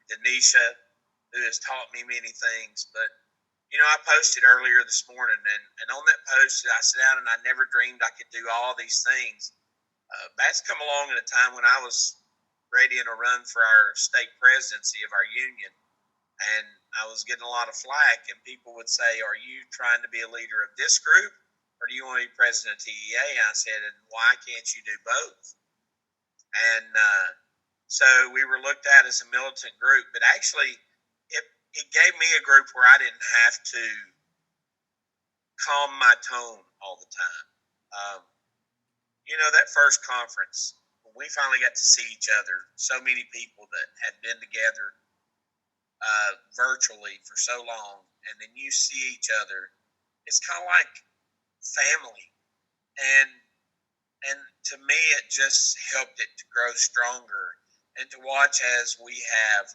Denisha, who has taught me many things. But I posted earlier this morning, and on that post, I sat down and I never dreamed I could do all these things. That's come along at a time when I was ready to run for our state presidency of our union. And I was getting a lot of flack, and people would say, "Are you trying to be a leader of this group, or do you want to be president of TEA?" And I said, "And why can't you do both?" And so we were looked at as a militant group, but actually, it gave me a group where I didn't have to calm my tone all the time. That first conference, when we finally got to see each other, so many people that had been together virtually for so long, and then you see each other, it's kind of like family. And to me, it just helped it to grow stronger and to watch as we have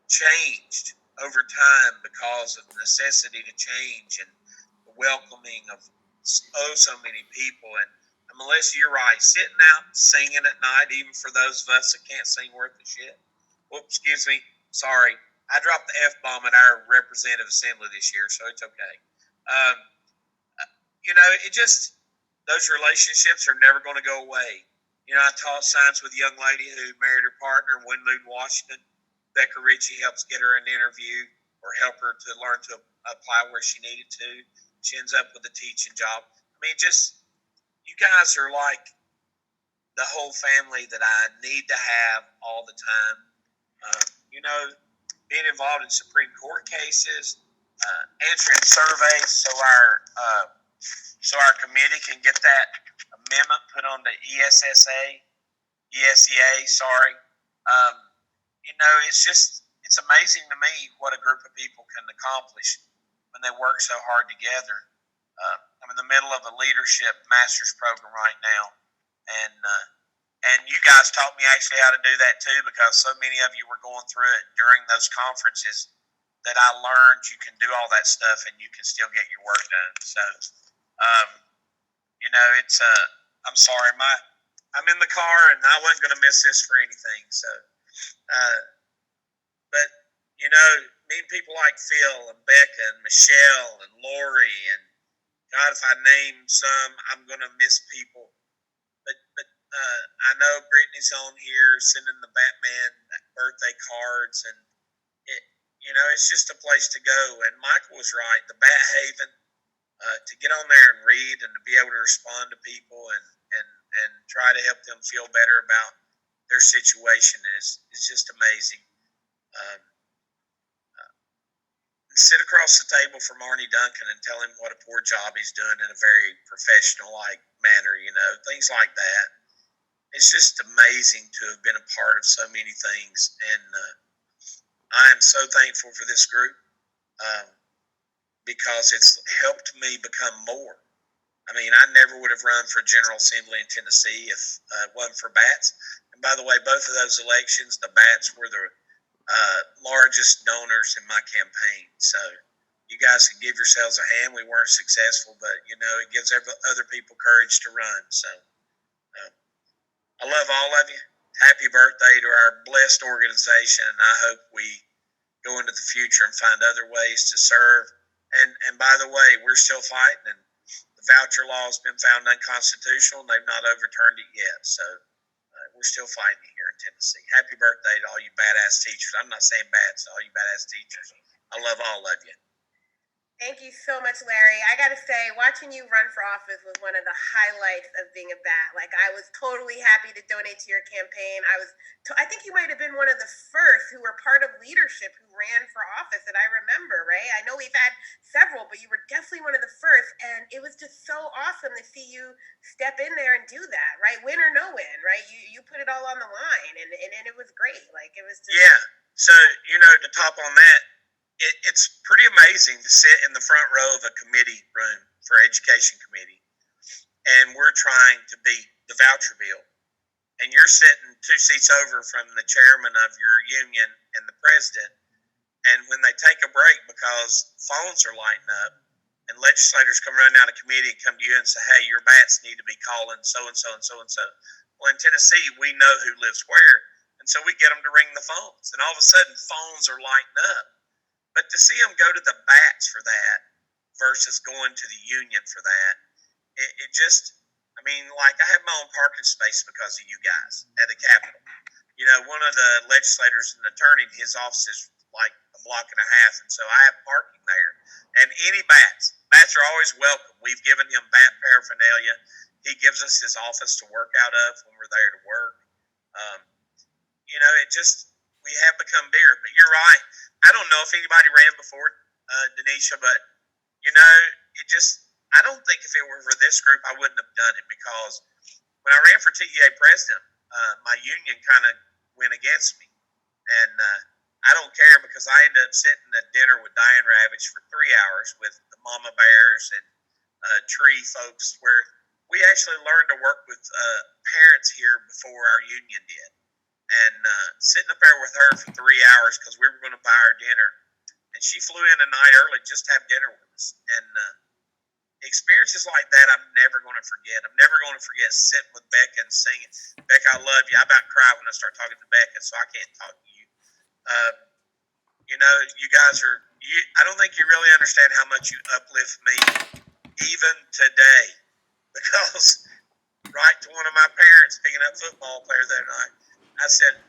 changed over time because of the necessity to change and the welcoming of so many people. And Melissa, you're right, sitting out singing at night, even for those of us that can't sing worth a shit. Whoops, excuse me, sorry. I dropped the F-bomb at our representative assembly this year, so it's okay. It just, those relationships are never going to go away. I taught science with a young lady who married her partner in Windmood, Washington. Becca Ritchie helps get her an interview or help her to learn to apply where she needed to. She ends up with a teaching job. I mean, just, you guys are like the whole family that I need to have all the time. Being involved in Supreme Court cases, answering surveys so our committee can get that amendment put on the ESEA. It's amazing to me what a group of people can accomplish when they work so hard together. I'm in the middle of a leadership master's program right now, and you guys taught me actually how to do that too, because so many of you were going through it during those conferences that I learned you can do all that stuff and you can still get your work done. So, I'm sorry, I'm in the car and I wasn't going to miss this for anything. So, but meeting people like Phil and Becca and Michelle and Lori, and God, if I name some, I'm going to miss people. But I know Brittany's on here sending the Batman birthday cards, and it's just a place to go. And Michael was right. The Bat Haven, to get on there and read and to be able to respond to people and try to help them feel better about their situation is just amazing. Sit across the table from Arnie Duncan and tell him what a poor job he's doing in a very professional-like manner, things like that. It's just amazing to have been a part of so many things, and I am so thankful for this group because it's helped me become more. I mean, I never would have run for General Assembly in Tennessee if it wasn't for Bats. And by the way, both of those elections, the Bats were the largest donors in my campaign. So you guys can give yourselves a hand. We weren't successful, but it gives other people courage to run. So I love all of you. Happy birthday to our blessed organization, and I hope we go into the future and find other ways to serve. And by the way, we're still fighting, and the voucher law has been found unconstitutional, and they've not overturned it yet. So we're still fighting here in Tennessee. Happy birthday to all you badass teachers. I'm not saying bats, all you badass teachers. I love all of you. Thank you so much, Larry. I got to say, watching you run for office was one of the highlights of being a bat. Like, I was totally happy to donate to your campaign. I think you might have been one of the first who were part of leadership who ran for office that I remember, right? I know we've had several, but you were definitely one of the first. And it was just so awesome to see you step in there and do that, right? Win or no win, right? You put it all on the line, and it was great. Like, it was just... Yeah. So, to top on that, it's pretty amazing to sit in the front row of a committee room for education committee, and we're trying to beat the voucher bill, and you're sitting 2 seats over from the chairman of your union and the president, and when they take a break because phones are lighting up and legislators come running out of committee and come to you and say, hey, your bats need to be calling so-and-so and so-and-so. Well, in Tennessee, we know who lives where, and so we get them to ring the phones, and all of a sudden phones are lighting up. But to see them go to the bats for that versus going to the union for that, it just, I have my own parking space because of you guys at the Capitol. One of the legislators, an attorney, his office is like a block and a half, and so I have parking there. And any bats are always welcome. We've given him bat paraphernalia. He gives us his office to work out of when we're there to work. We have become bigger. But you're right. I don't know if anybody ran before Denisha, but I don't think if it were for this group, I wouldn't have done it, because when I ran for TEA president, my union kind of went against me. And I don't care, because I ended up sitting at dinner with Diane Ravitch for 3 hours with the mama bears and tree folks, where we actually learned to work with parents here before our union did. And sitting up there with her for 3 hours, because we were going to buy her dinner. And she flew in a night early just to have dinner with us. And experiences like that I'm never going to forget. I'm never going to forget sitting with Becca and singing, "Becca, I love you." I about cry when I start talking to Becca, so I can't talk to you. You guys I don't think you really understand how much you uplift me even today, because right to one of my parents picking up football players that night, I said,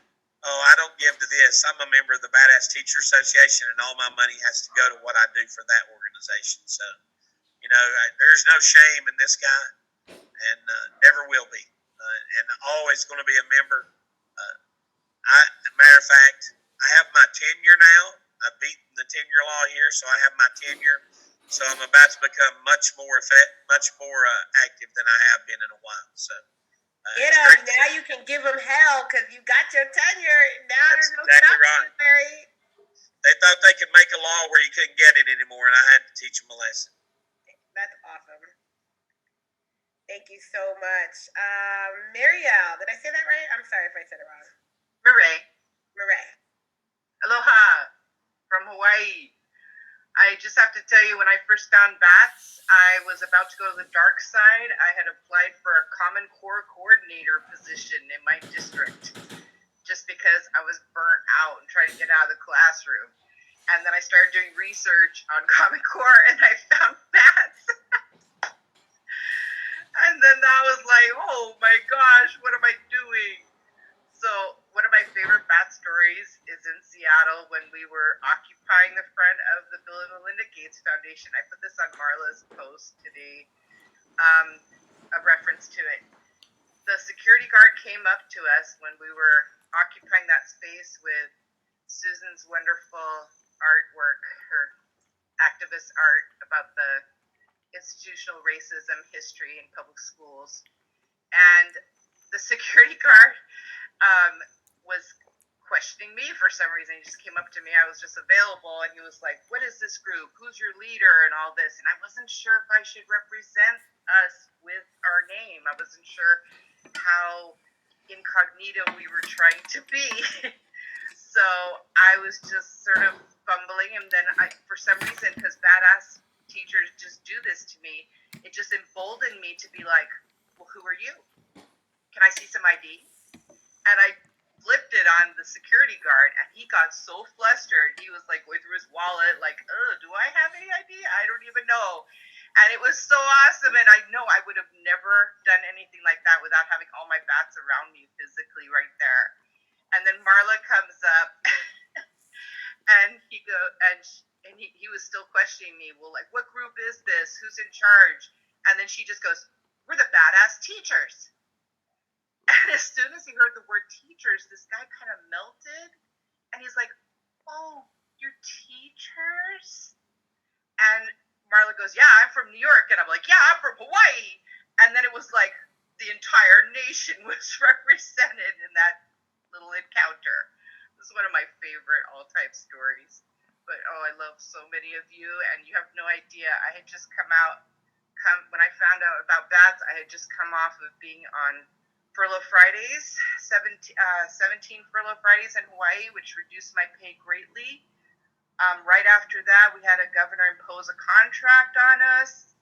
"Oh, I don't give to this. I'm a member of the Badass Teacher Association, and all my money has to go to what I do for that organization." So, there's no shame in this guy, and never will be, and always going to be a member. Matter of fact, I have my tenure now. I've beaten the tenure law here, so I have my tenure. So I'm about to become much more active than I have been in a while. So Get him. Now you can give him hell because you got your tenure. Now there's no exactly stopping right. Mary. They thought they could make a law where you couldn't get it anymore, and I had to teach them a lesson. That's awesome. Thank you so much. Marielle, did I say that right? I'm sorry if I said it wrong. Murray. Aloha from Hawaii. I just have to tell you, when I first found bats, I was about to go to the dark side. I had applied for a Common Core coordinator position in my district just because I was burnt out and trying to get out of the classroom. And then I started doing research on Common Core, and I found bats. And then I was like, oh my gosh, what am I doing? So one of my favorite bat stories is in Seattle when we were occupying the front of the Bill and Melinda Gates Foundation. I put this on Marla's post today, a reference to it. The security guard came up to us when we were occupying that space with Susan's wonderful artwork, her activist art about the institutional racism history in public schools. And the security guard was questioning me for some reason. He just came up to me. I was just available, and he was like, "What is this group? Who's your leader?" and all this. And I wasn't sure if I should represent us with our name. I wasn't sure how incognito we were trying to be. So I was just sort of fumbling, and then for some reason, because badass teachers just do this to me, it just emboldened me to be like, "Well, who are you? Can I see some ID?" And I flipped it on the security guard, and he got so flustered. He was like going through his wallet, like, do I have any ID? I don't even know. And it was so awesome. And I know I would have never done anything like that without having all my bats around me physically right there. And then Marla comes up, and he was still questioning me. Well, like, what group is this? Who's in charge? And then she just goes, "We're the badass teachers." And as soon as he heard the word teachers, this guy kind of melted. And he's like, "Oh, you're teachers?" And Marla goes, "Yeah, I'm from New York." And I'm like, "Yeah, I'm from Hawaii." And then it was like the entire nation was represented in that little encounter. This is one of my favorite all-time stories. But, I love so many of you. And you have no idea. I had just when I found out about bats, I had just come off of being on Furlough Fridays, 17 Furlough Fridays in Hawaii, which reduced my pay greatly. Right after that, we had a governor impose a contract on us,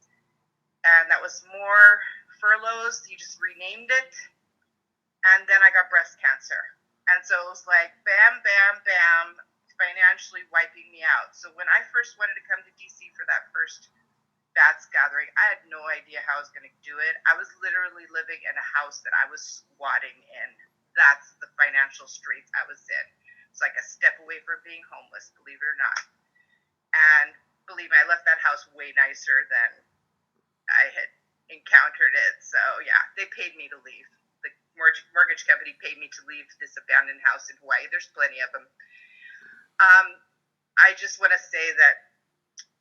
and that was more furloughs. He just renamed it, and then I got breast cancer. And so it was like bam, bam, bam, financially wiping me out. So when I first wanted to come to DC for that first bats gathering, I had no idea how I was going to do it. I was literally living in a house that I was squatting in. That's the financial straits I was in. It's like a step away from being homeless, believe it or not. And believe me, I left that house way nicer than I had encountered it. So yeah, they paid me to leave. The mortgage company paid me to leave this abandoned house in Hawaii. There's plenty of them. I just want to say that,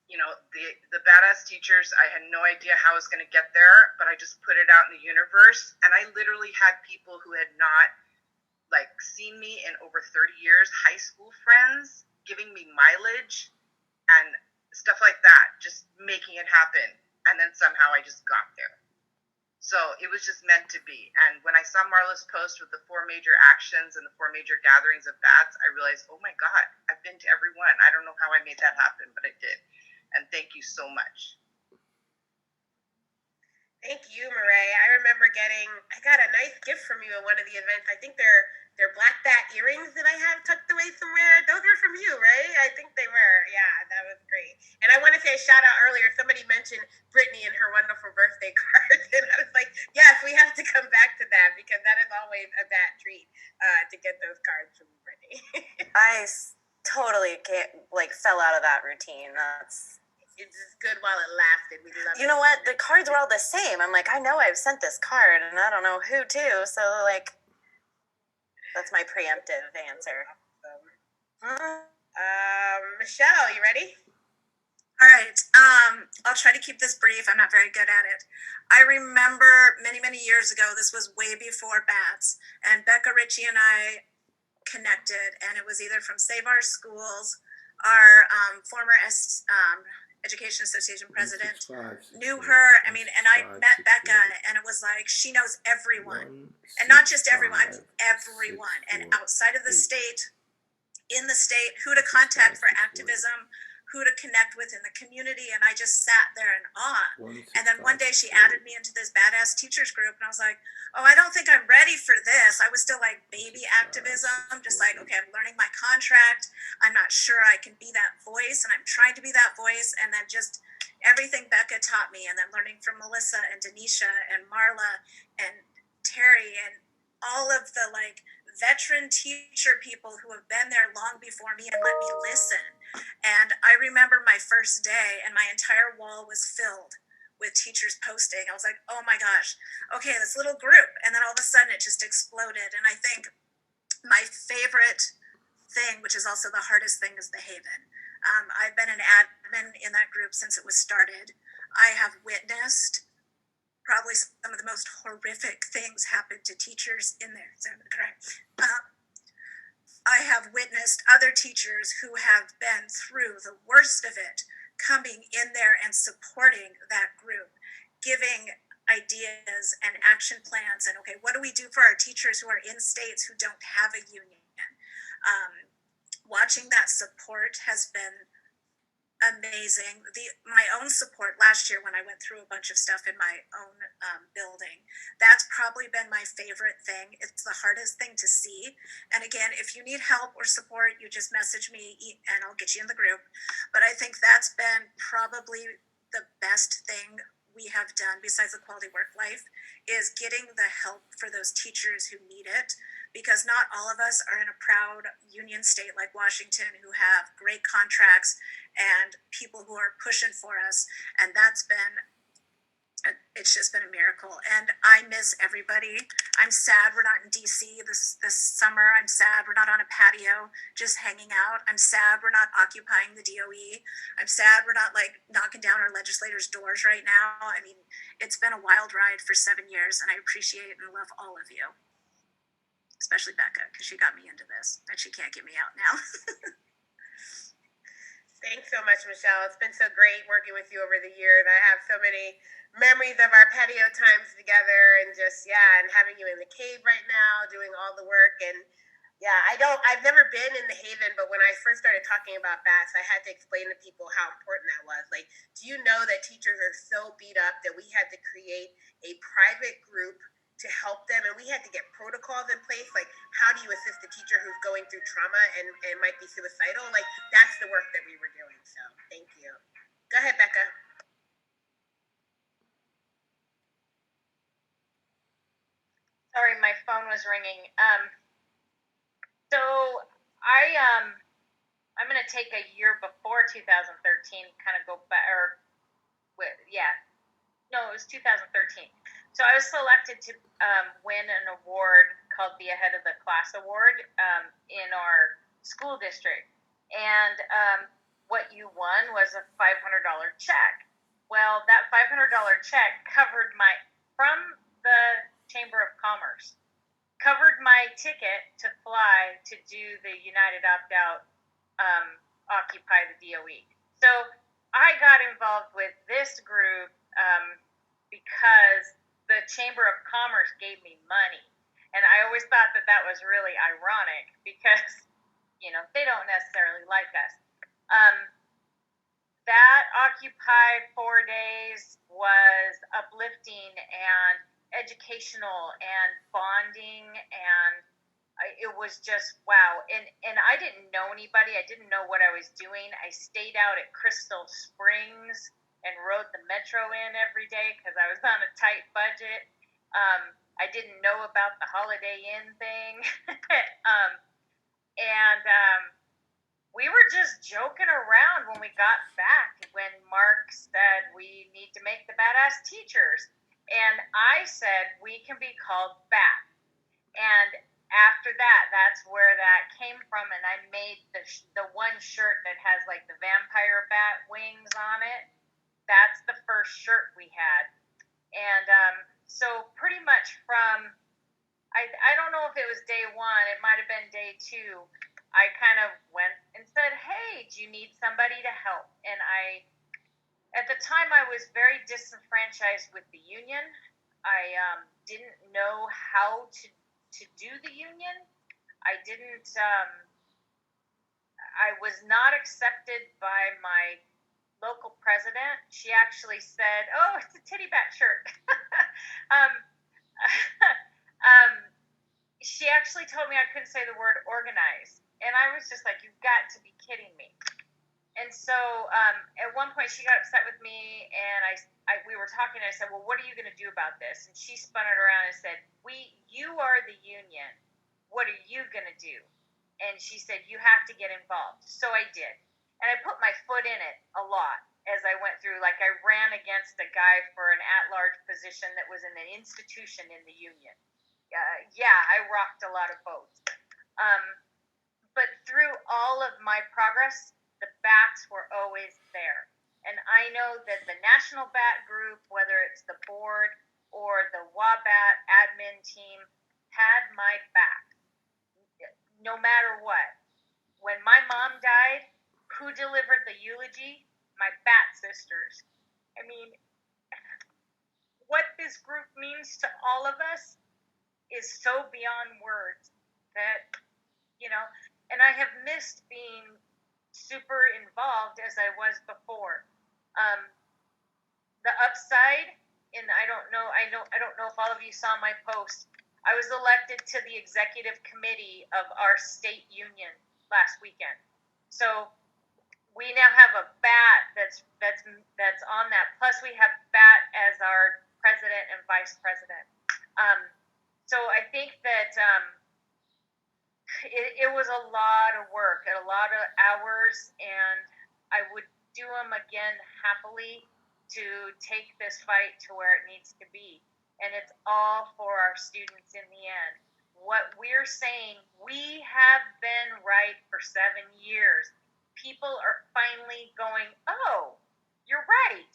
you know, the badass teachers, I had no idea how I was going to get there, but I just put it out in the universe. And I literally had people who had not like seen me in over 30 years, high school friends, giving me mileage and stuff like that, just making it happen. And then somehow I just got there. So it was just meant to be. And when I saw Marla's post with the 4 major actions and the 4 major gatherings of bats, I realized, oh my God, I've been to every one. I don't know how I made that happen, but I did. And thank you so much. Thank you, Marae. I remember I got a nice gift from you at one of the events. I think they're black bat earrings that I have tucked away somewhere. Those were from you, right? I think they were. Yeah, that was great. And I want to say a shout out earlier. Somebody mentioned Brittany and her wonderful birthday cards. And I was like, yes, we have to come back to that because that is always a bat treat to get those cards from Brittany. I totally fell out of that routine. It's just good while it lasted. We love You know what? The cards were all the same. I'm like, I know I've sent this card, and I don't know who to. So, like, that's my preemptive answer. Michelle, you ready? All right. I'll try to keep this brief. I'm not very good at it. I remember many, many years ago, this was way before BATS, and Becca Ritchie and I connected, and it was either from Save Our Schools, our former Education Association president, knew her. I mean, and I met Becca, and it was like, she knows everyone. And not just everyone, I mean everyone. And outside of the state, in the state, who to contact for activism, who to connect with in the community. And I just sat there in awe. And then one day she added me into this badass teachers group, and I was like, oh, I don't think I'm ready for this. I was still like baby activism, just like, okay, I'm learning my contract. I'm not sure I can be that voice, and I'm trying to be that voice. And then just everything Becca taught me, and then learning from Melissa and Denisha and Marla and Terry and all of the like veteran teacher people who have been there long before me and let me listen. And I remember my first day, and my entire wall was filled with teachers posting. I was like, oh my gosh, okay, this little group. And then all of a sudden it just exploded. And I think my favorite thing, which is also the hardest thing, is the Haven. I've been an admin in that group since it was started. I have witnessed probably some of the most horrific things happen to teachers in there. Is that correct? I have witnessed other teachers who have been through the worst of it coming in there and supporting that group, giving ideas and action plans, and okay, what do we do for our teachers who are in states who don't have a union? Watching that support has been amazing. My own support last year when I went through a bunch of stuff in my own building, that's probably been my favorite thing. It's the hardest thing to see. And again, if you need help or support, you just message me and I'll get you in the group. But I think that's been probably the best thing we have done besides the quality work life, is getting the help for those teachers who need it. Because not all of us are in a proud union state like Washington who have great contracts and people who are pushing for us. And it's just been a miracle. And I miss everybody. I'm sad we're not in DC this summer. I'm sad we're not on a patio just hanging out. I'm sad we're not occupying the DOE. I'm sad we're not like knocking down our legislators' doors right now. I mean, it's been a wild ride for 7 years, and I appreciate and love all of you. Especially Becca, because she got me into this, and she can't get me out now. Thanks so much, Michelle. It's been so great working with you over the years. I have so many memories of our patio times together, and just, and having you in the cave right now, doing all the work. And I've never been in the Haven, but when I first started talking about bats, I had to explain to people how important that was. Like, do you know that teachers are so beat up that we had to create a private group to help them, and we had to get protocols in place, like how do you assist a teacher who's going through trauma and might be suicidal? Like, that's the work that we were doing. So thank you. Go ahead, Becca. Sorry, my phone was ringing. So I I'm gonna take a year before 2013, kind of go back, no, it was 2013. So I was selected to win an award called the Ahead of the Class Award in our school district, and what you won was a $500 check. Well, that $500 check covered from the Chamber of Commerce, covered my ticket to fly to do the United Opt-out Occupy the DOE. So I got involved with this group because the Chamber of Commerce gave me money. And I always thought that was really ironic because, they don't necessarily like us. That Occupy 4 days was uplifting and educational and bonding, and it was just wow. And I didn't know anybody. I didn't know what I was doing. I stayed out at Crystal Springs and rode the metro in every day because I was on a tight budget. I didn't know about the Holiday Inn thing. We were just joking around when we got back when Mark said we need to make the badass teachers. And I said we can be called BAT. And after that, that's where that came from. And I made the one shirt that has like the vampire bat wings on it. That's the first shirt we had. And so pretty much from, I don't know if it was day one, it might have been day two, I kind of went and said, hey, do you need somebody to help? And at the time, I was very disenfranchised with the union. I didn't know how to do the union. I was not accepted by my local president. She actually said, oh, it's a titty bat shirt. She actually told me I couldn't say the word organize. And I was just like, you've got to be kidding me. And so at one point she got upset with me, and we were talking, and I said, well, what are you going to do about this? And she spun it around and said, you are the union. What are you going to do? And she said, you have to get involved. So I did. And I put my foot in it a lot as I went through. Like, I ran against a guy for an at-large position that was in an institution in the union. I rocked a lot of boats. But through all of my progress, the bats were always there. And I know that the National Bat Group, whether it's the board or the WABAT admin team, had my back, no matter what. When my mom died, who delivered the eulogy? My Bat sisters. I mean, what this group means to all of us is so beyond words that, and I have missed being super involved as I was before. The upside, and I don't know if all of you saw my post. I was elected to the executive committee of our state union last weekend. So we now have a BAT that's on that. Plus we have BAT as our president and vice president. So I think that it was a lot of work, a lot of hours, and I would do them again happily to take this fight to where it needs to be. And it's all for our students in the end. What we're saying, we have been right for 7 years. People are finally going, oh, you're right.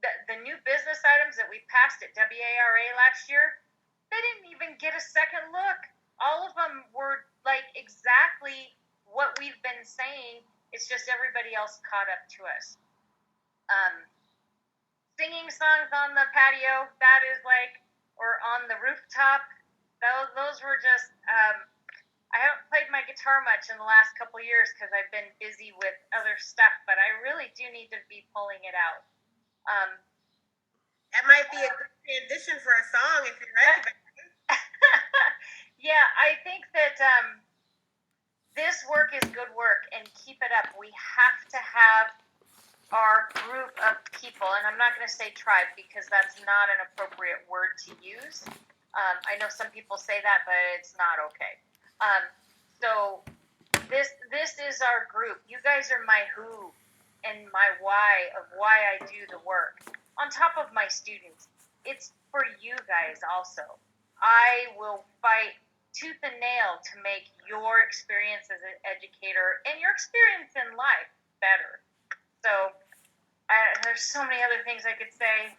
The new business items that we passed at WARA last year, they didn't even get a second look. All of them were like exactly what we've been saying. It's just everybody else caught up to us. Singing songs on the patio, that is like, or on the rooftop, those were just, I haven't played my guitar much in the last couple years because I've been busy with other stuff, but I really do need to be pulling it out. That might be a good transition for a song if you're ready. Yeah, I think that this work is good work, and keep it up. We have to have our group of people, and I'm not going to say tribe because that's not an appropriate word to use. I know some people say that, but it's not okay. So this is our group. You guys are my who and my why of why I do the work. On top of my students, it's for you guys also. I will fight tooth and nail to make your experience as an educator and your experience in life better. So there's so many other things I could say.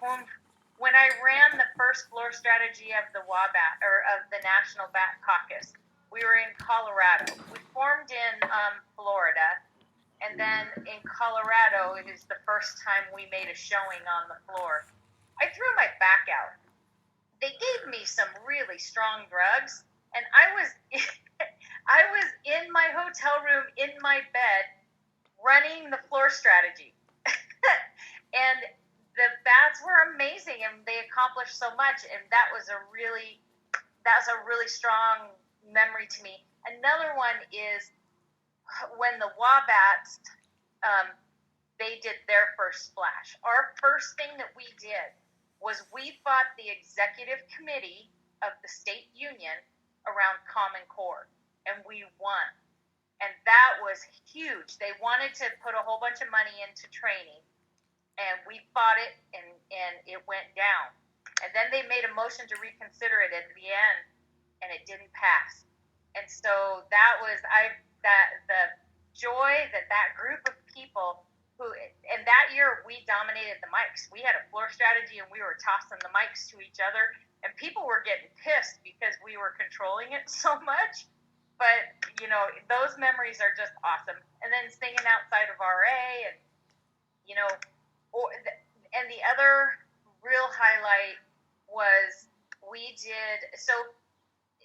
When I ran the first floor strategy of the WABAT, or of the National Bat Caucus, we were in Colorado. We formed in Florida, and then in Colorado, it is the first time we made a showing on the floor. I threw my back out. They gave me some really strong drugs, and I was in my hotel room in my bed running the floor strategy. And the bats were amazing, and they accomplished so much, and that's a really strong memory to me. Another one is when the Wabats, they did their first splash. Our first thing that we did was we fought the executive committee of the state union around Common Core, and we won. And that was huge. They wanted to put a whole bunch of money into training, and we fought it, and it went down. And then they made a motion to reconsider it at the end, and it didn't pass. And so that was the joy that group of people who, and that year we dominated the mics. We had a floor strategy, and we were tossing the mics to each other, and people were getting pissed because we were controlling it so much. But, you know, those memories are just awesome. And then singing outside of RA, and, you know, and the other real highlight was so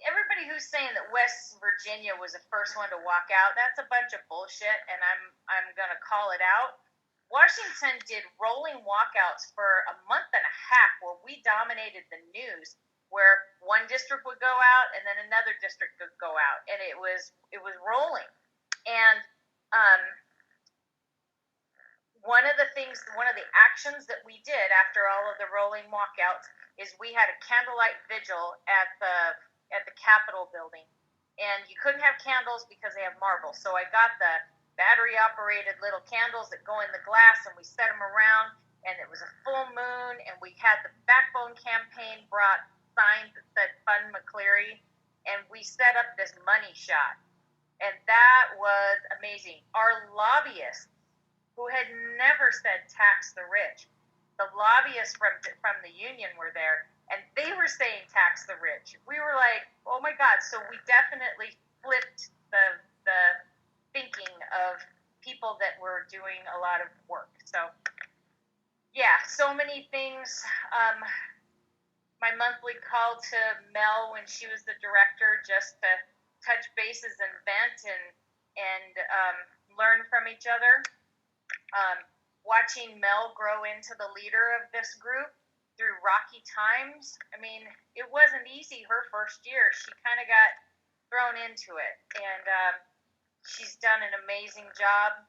everybody who's saying that West Virginia was the first one to walk out, that's a bunch of bullshit, and I'm going to call it out. Washington did rolling walkouts for a month and a half where we dominated the news, where one district would go out and then another district would go out, and it was rolling. And one of the actions that we did after all of the rolling walkouts is we had a candlelight vigil at the Capitol building, and you couldn't have candles because they have marble. So I got the battery operated little candles that go in the glass, and we set them around, and it was a full moon, and we had the Backbone campaign brought signs that said Fund McCleary, and we set up this money shot, and that was amazing. Our lobbyists, who had never said tax the rich, the lobbyists from the union were there, and they were saying tax the rich. We were like, oh my God. So we definitely flipped the thinking of people that were doing a lot of work. So yeah, so many things. My monthly call to Mel when she was the director, just to touch bases and vent and learn from each other. Watching Mel grow into the leader of this group through rocky times. I mean, it wasn't easy her first year. She kind of got thrown into it, and she's done an amazing job.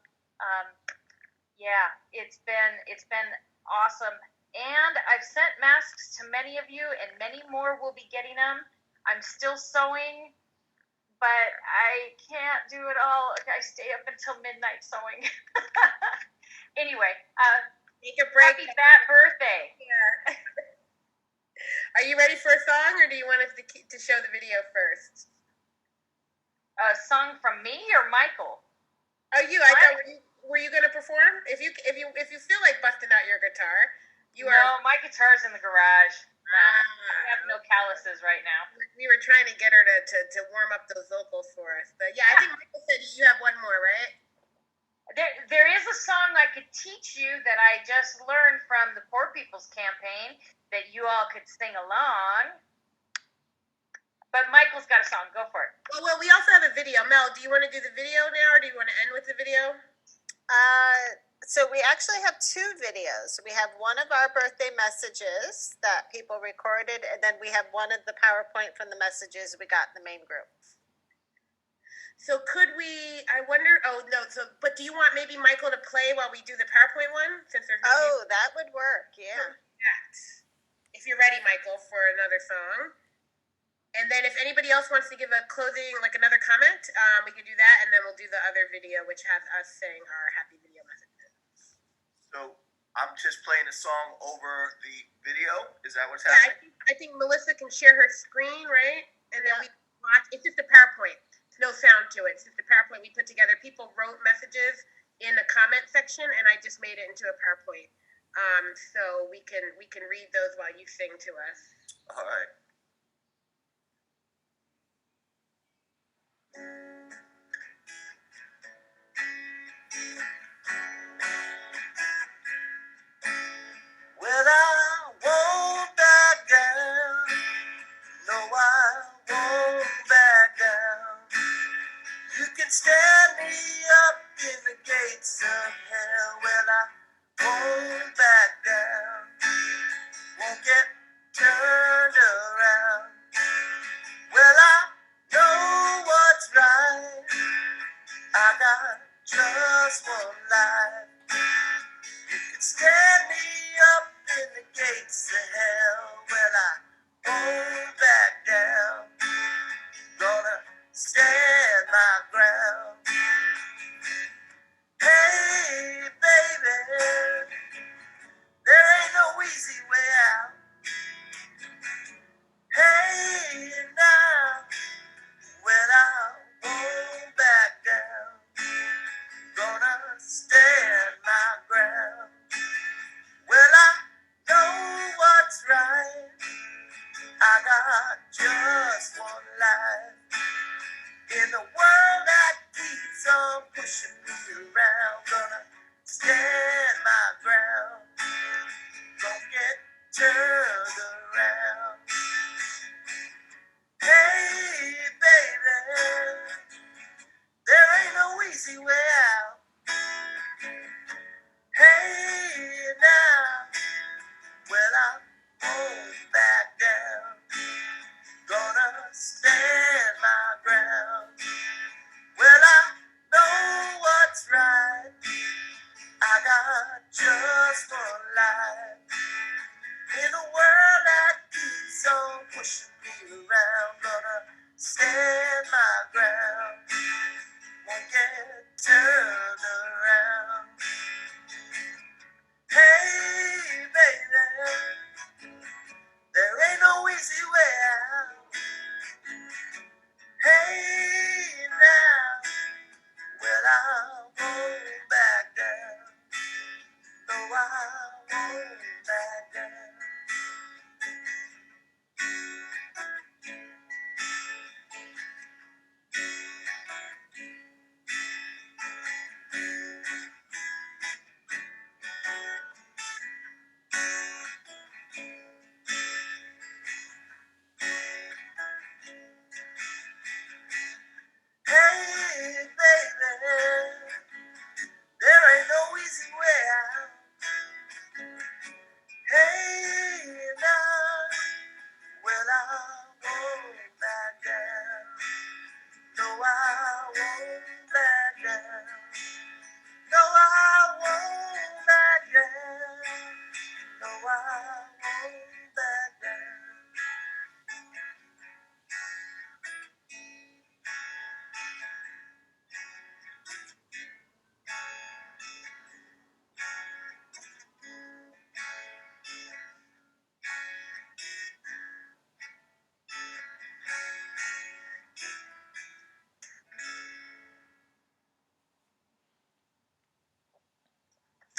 Yeah, it's been awesome. And I've sent masks to many of you, and many more will be getting them. I'm still sewing, but I can't do it all. I stay up until midnight sewing. Anyway, take a break. Happy Bat birthday. Yeah. Are you ready for a song, or do you want us to show the video first? A song from me or Michael? Oh, you. I thought were you going to perform? If you feel like busting out your guitar, No, my guitar's in the garage. I have no calluses right now. We were trying to get her to warm up those vocals for us, but yeah, I think Michael said you have one more, right? There is a song I could teach you that I just learned from the Poor People's Campaign that you all could sing along. But Michael's got a song. Go for it. Well, we also have a video. Mel, do you want to do the video now, or do you want to end with the video? So we actually have two videos. We have one of our birthday messages that people recorded, and then we have one of the PowerPoint from the messages we got in the main group. So could we, I wonder, but do you want maybe Michael to play while we do the PowerPoint one? Since there's that would work, yeah. If you're ready, Michael, for another song. And then if anybody else wants to give a closing, like another comment, we can do that, and then we'll do the other video, which has us saying our happy video messages. So I'm just playing a song over the video. Is that what's Yeah, happening? I think Melissa can share her screen, right? And then we watch. It's just a PowerPoint. There's no sound to it. It's just a PowerPoint we put together. People wrote messages in the comment section, and I just made it into a PowerPoint. So we can read those while you sing to us. All right. Well, I won't back down. No, I won't back down. You can stand me up in the gates of hell. Well, I won't back down. Won't get turned around. Well, I know what's right. I got just one life. You can stand me up in the gates of hell. Well, I won't back down. Gonna stand my ground. Hey, baby, there ain't no easy way out. Hey, now, well, I won't back down. Gonna stand my ground. Well, I know what's right. I got just one life. In the world that keeps on pushing me around, gonna stand my ground. Don't get turned around. Hey, baby, there ain't no easy way out. Hey, now, well, I won't back down. Gonna stand my ground. Well, I know what's right. I got just one life. In a world that keeps on pushing me around, gonna stand my ground. Won't get turned around. Hey, baby, there ain't no easy way out. Hey, now, well, I won't back down. No, I won't back down. Hey, baby, there ain't no easy way out. Hey, now, well, I won't back down. No, I won't back down. No, I won't back down. No, I won't back down.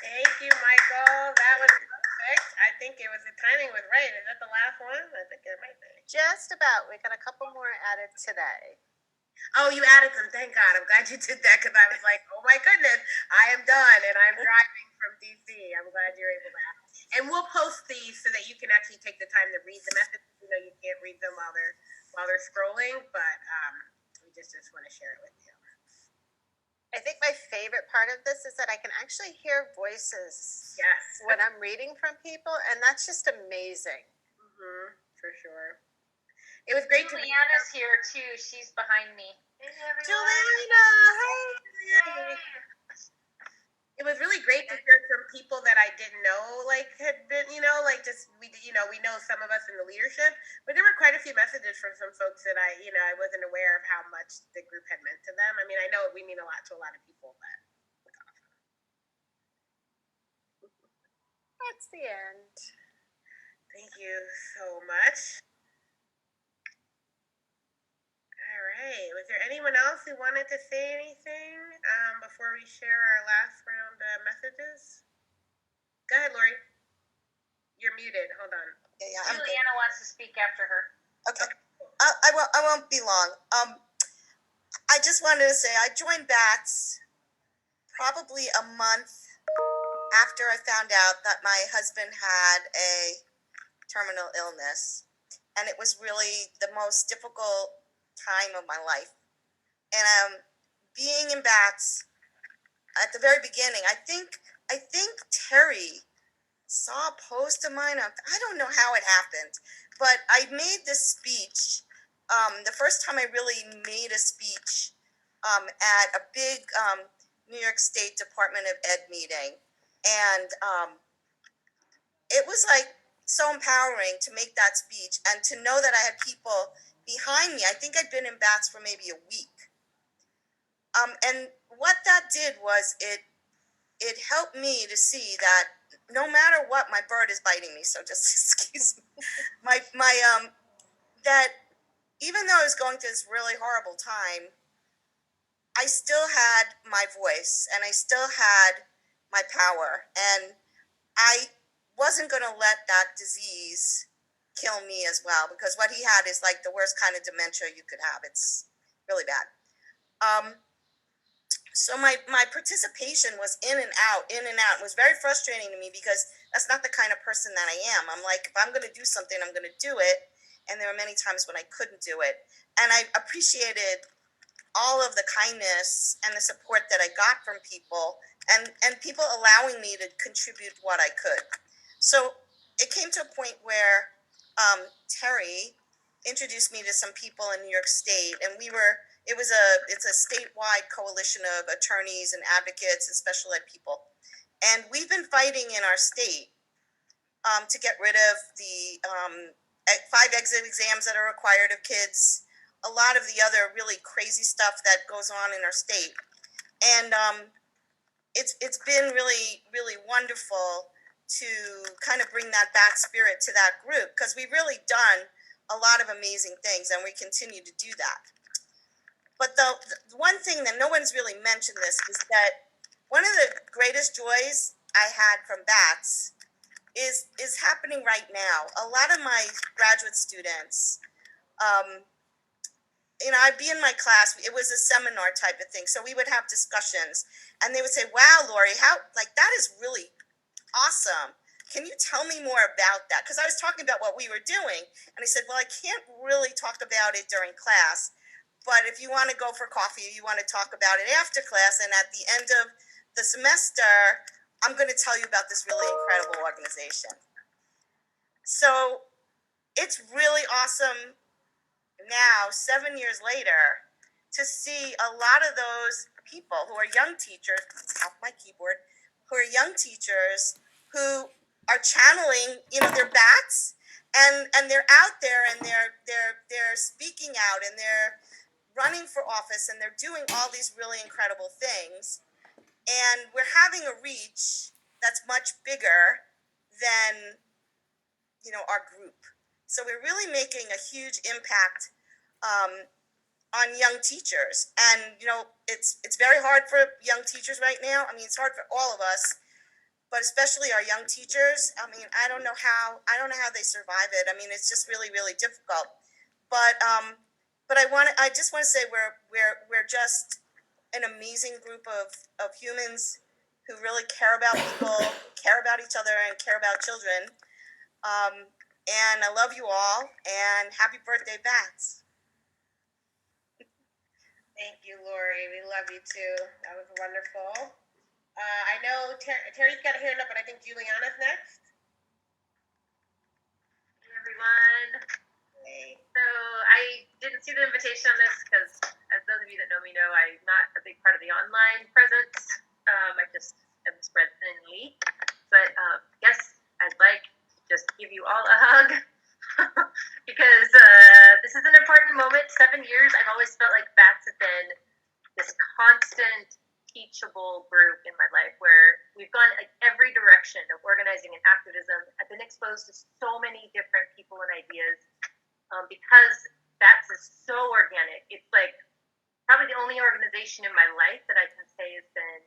Thank you, Michael. That was perfect. I think it was the timing was right. Is that the last one? I think it might be. Just about. We got a couple more added today. Oh, you added them. Thank God. I'm glad you did that because I was like, oh my goodness, I am done and I'm driving from DC. I'm glad you're able to add. And we'll post these so that you can actually take the time to read the messages. You know, you can't read them while they're scrolling, but we just want to share it with you. I think my favorite part of this is that I can actually hear voices Yes. when I'm reading from people, and that's just amazing. For sure. It was great to meet Juliana's here too. She's behind me. Hey everyone. Juliana, hey! it was really great to hear from people that I didn't know, like had been, like just we know some of us in the leadership, but there were quite a few messages from some folks that I wasn't aware of how much the group had meant to them. I mean, I know we mean a lot to a lot of people, but That's the end. thank you so much. All right. Was there anyone else who wanted to say anything before we share our last round of messages? Go ahead, Lori. You're muted. Hold on. Yeah, I'm good. Juliana wants to speak after her. Okay. I won't be long. I just wanted to say I joined BATS probably a month after I found out that my husband had a terminal illness. And it was really the most difficult time of my life. And being in BATS at the very beginning, I think Terry saw a post of mine. I don't know how it happened, but I made this speech. The first time I really made a speech at a big New York State Department of Ed meeting. And it was like so empowering to make that speech and to know that I had people behind me. I think I'd been in BATS for maybe a week. And what that did was it helped me to see that no matter what, my bird is biting me, so just excuse me. That even though I was going through this really horrible time, I still had my voice and I still had my power. And I wasn't going to let that disease kill me as well, because what he had is like the worst kind of dementia you could have. It's really bad. So my participation was in and out. It was very frustrating to me because that's not the kind of person that I am. I'm like, if I'm going to do something, I'm going to do it. And there were many times when I couldn't do it. And I appreciated all of the kindness and the support that I got from people and people allowing me to contribute what I could. So it came to a point where Terry introduced me to some people in New York State, and it's a statewide coalition of attorneys and advocates and special ed people. And we've been fighting in our state to get rid of the 5 exit exams that are required of kids, a lot of the other really crazy stuff that goes on in our state. And it's been really, really wonderful to kind of bring that back spirit to that group, because we've really done a lot of amazing things and we continue to do that. But the one thing that no one's really mentioned this is that one of the greatest joys I had from BATS is happening right now. A lot of my graduate students, I'd be in my class, it was a seminar type of thing, so we would have discussions, and they would say, wow, Lori, that is really awesome. Can you tell me more about that? Because I was talking about what we were doing, and I said, well, I can't really talk about it during class, but if you want to go for coffee, you want to talk about it after class, and at the end of the semester, I'm going to tell you about this really incredible organization. So it's really awesome now, 7 years later, to see a lot of those people who are young teachers, off my keyboard, who are young teachers who are channeling, their BATS, and they're out there and they're speaking out and they're running for office and they're doing all these really incredible things. And we're having a reach that's much bigger than, our group. So we're really making a huge impact on young teachers. And, it's very hard for young teachers right now. I mean, it's hard for all of us, but especially our young teachers. I mean, I don't know how they survive it. I mean, it's just really, really difficult. But I just want to say we're just an amazing group of humans who really care about people, care about each other, and care about children. And I love you all, and happy birthday, BATS. Thank you, Lori. We love you too. That was wonderful. I know Terry's got a hand up, but I think Juliana's next. Hey, everyone. Hey. So I didn't see the invitation on this because, as those of you that know me know, I'm not a big part of the online presence. I just am give you all a hug because this is an important moment. 7 years. I've always felt like BATS have been this constant teachable group in my life where we've gone like every direction of organizing and activism. I've been exposed to so many different people and ideas because BATS is so organic. It's like probably the only organization in my life that I can say has been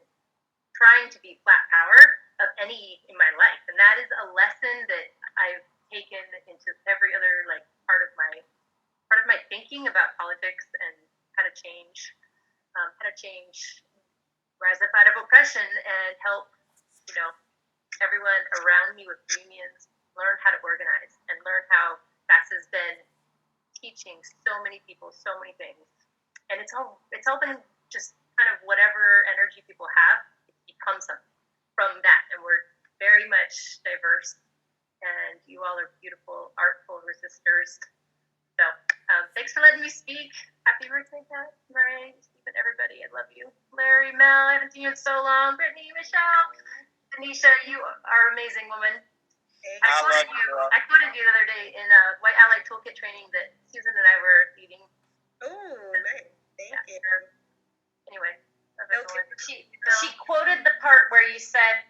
trying to be flat power of any in my life, and that is a lesson that I've taken into every other like part of my thinking about politics and how to change, rise up out of oppression and help, everyone around me with unions learn how to organize and learn how BATS has been teaching so many people so many things, and it's all been just kind of whatever energy people have, it becomes something from that, and we're very much diverse, and you all are beautiful, artful resistors. So thanks for letting me speak. Happy birthday, Kat, Murray, Stephen, everybody. I love you. Larry, Mel, I haven't seen you in so long. Brittany, Michelle, Anisha, you are an amazing woman. I quoted you the other day in White Ally Toolkit training that Susan and I were leading. Oh, nice. Thank you. Anyway. She quoted the part where you said,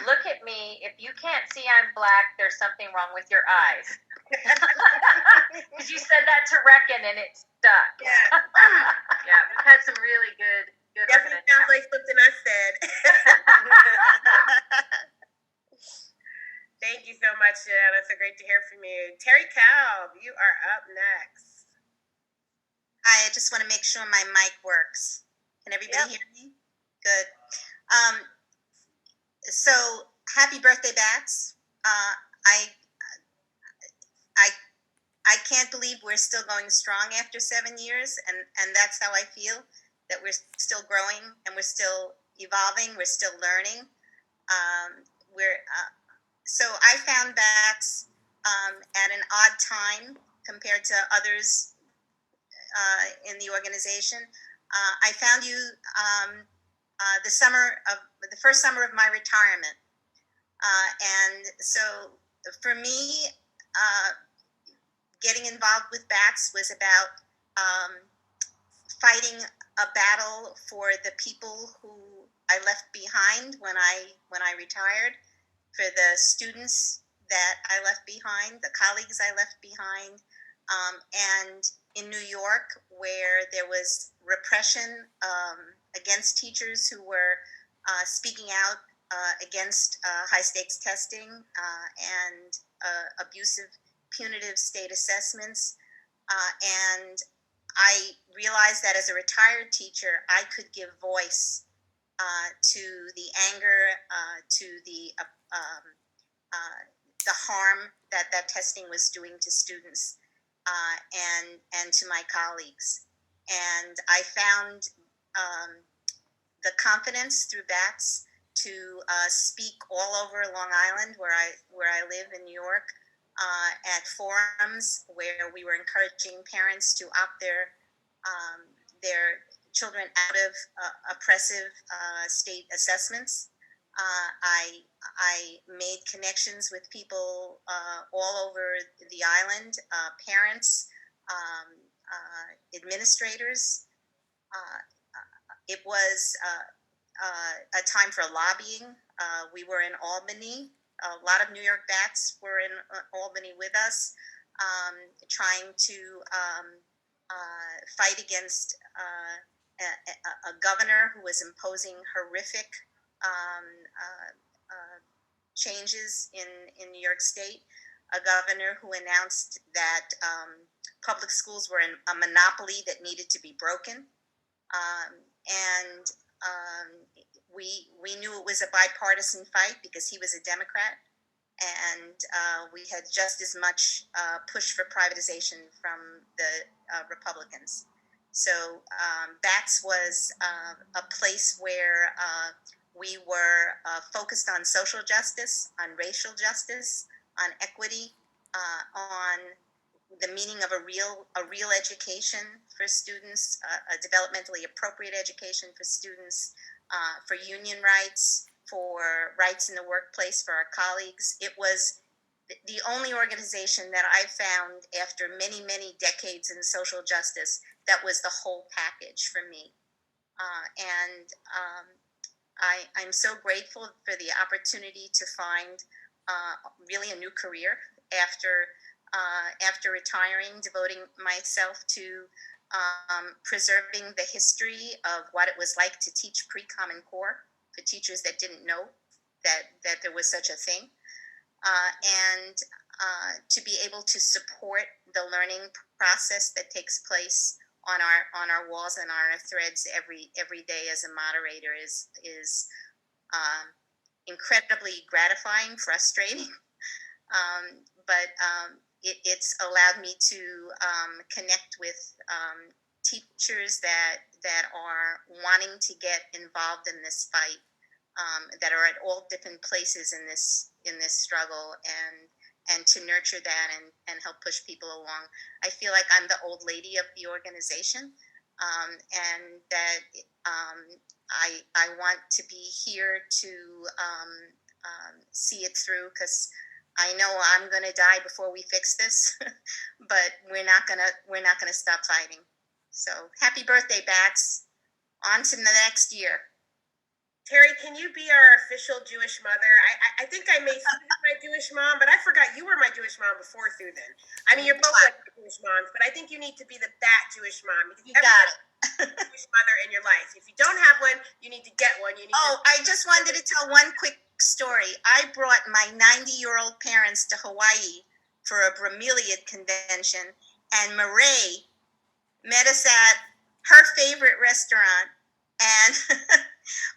"Look at me. If you can't see I'm black, there's something wrong with your eyes." Because you said that to Reckon and it stuck. Yeah. Yeah, we've had some really good Definitely sounds like something I said. Thank you so much, Janelle. So great to hear from you. Terry Calv, you are up next. Hi, I just want to make sure my mic works. Can everybody hear me? Good. So happy birthday, BATS. I can't believe we're still going strong after 7 years, and that's how I feel, that we're still growing and we're still evolving, we're still learning. So I found BATS at an odd time compared to others in the organization. I found you the first summer of my retirement, and so for me, getting involved with BATS was about fighting a battle for the people who I left behind when I retired, for the students that I left behind, the colleagues I left behind, and in New York, where there was repression against teachers who were speaking out against high-stakes testing and abusive, punitive state assessments. And I realized that as a retired teacher, I could give voice to the anger, to the harm that testing was doing to students and to my colleagues. And I found the confidence through BATS to speak all over Long Island, where I live in New York, at forums where we were encouraging parents to opt their children out of oppressive state assessments. I made connections with people all over the island, parents, administrators. It was a time for lobbying. We were in Albany. A lot of New York BATS were in Albany with us, trying to fight against a governor who was imposing horrific changes in New York State, a governor who announced that public schools were a monopoly that needed to be broken. And we knew it was a bipartisan fight because he was a Democrat, and we had just as much push for privatization from the Republicans. So BATS was a place where we were focused on social justice, on racial justice, on equity, on the meaning of a real education for students, a developmentally appropriate education for students, for union rights, for rights in the workplace for our colleagues. It was the only organization that I found after many, many decades in social justice that was the whole package for me. I'm so grateful for the opportunity to find really a new career after retiring, devoting myself to preserving the history of what it was like to teach pre-Common Core for teachers that didn't know that there was such a thing, and to be able to support the learning process that takes place on our walls and on our threads every day as a moderator is incredibly gratifying, frustrating, but it's allowed me to connect with teachers that are wanting to get involved in this fight, that are at all different places in this struggle, and to nurture that and help push people along. I feel like I'm the old lady of the organization, and that I want to be here to see it through, because I know I'm going to die before we fix this, but we're not gonna stop fighting. So happy birthday, Bats! On to the next year. Terry, can you be our official Jewish mother? I think I may see my Jewish mom, but I forgot you were my Jewish mom before through then. I mean, you're both like Jewish moms, but I think you need to be the Bat Jewish mom. You got it. Jewish mother in your life. If you don't have one, you need to get one. I just wanted to tell one quick story. I brought my 90-year-old parents to Hawaii for a bromeliad convention, and Marae met us at her favorite restaurant, and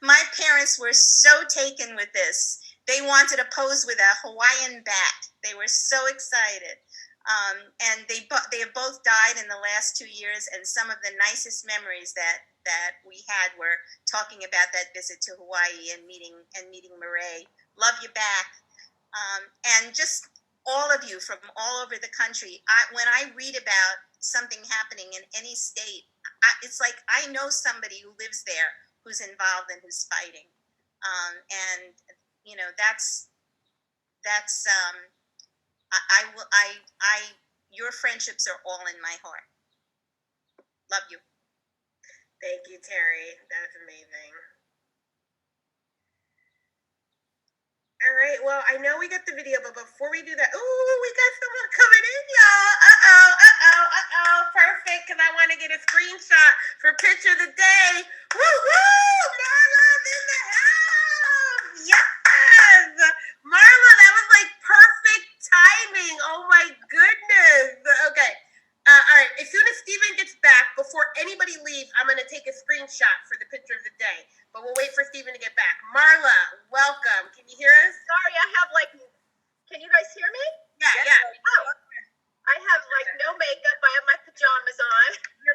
my parents were so taken with this. They wanted to pose with a Hawaiian bat. They were so excited. And they have both died in the last 2 years, and some of the nicest memories that we had were talking about that visit to Hawaii and meeting Marae. Love you back. And just all of you from all over the country. When I read about something happening in any state, it's like I know somebody who lives there, who's involved and who's fighting. And you know, your friendships are all in my heart. Love you. Thank you, Terry. That's amazing. All right. Well, I know we got the video, but before we do that, we got someone coming in, y'all. Perfect, because I want to get a screenshot for picture of the day. Marla's in the house. Yes, Marla, that was like perfect timing. Oh my goodness. Okay. All right. As soon as Steven gets back, before anybody leaves, I'm going to take a screenshot for the picture of the day. But we'll wait for Steven to get back. Marla, welcome. Can you hear us? Sorry, I have can you guys hear me? Yeah. Oh, I have no makeup. I have my pajamas on.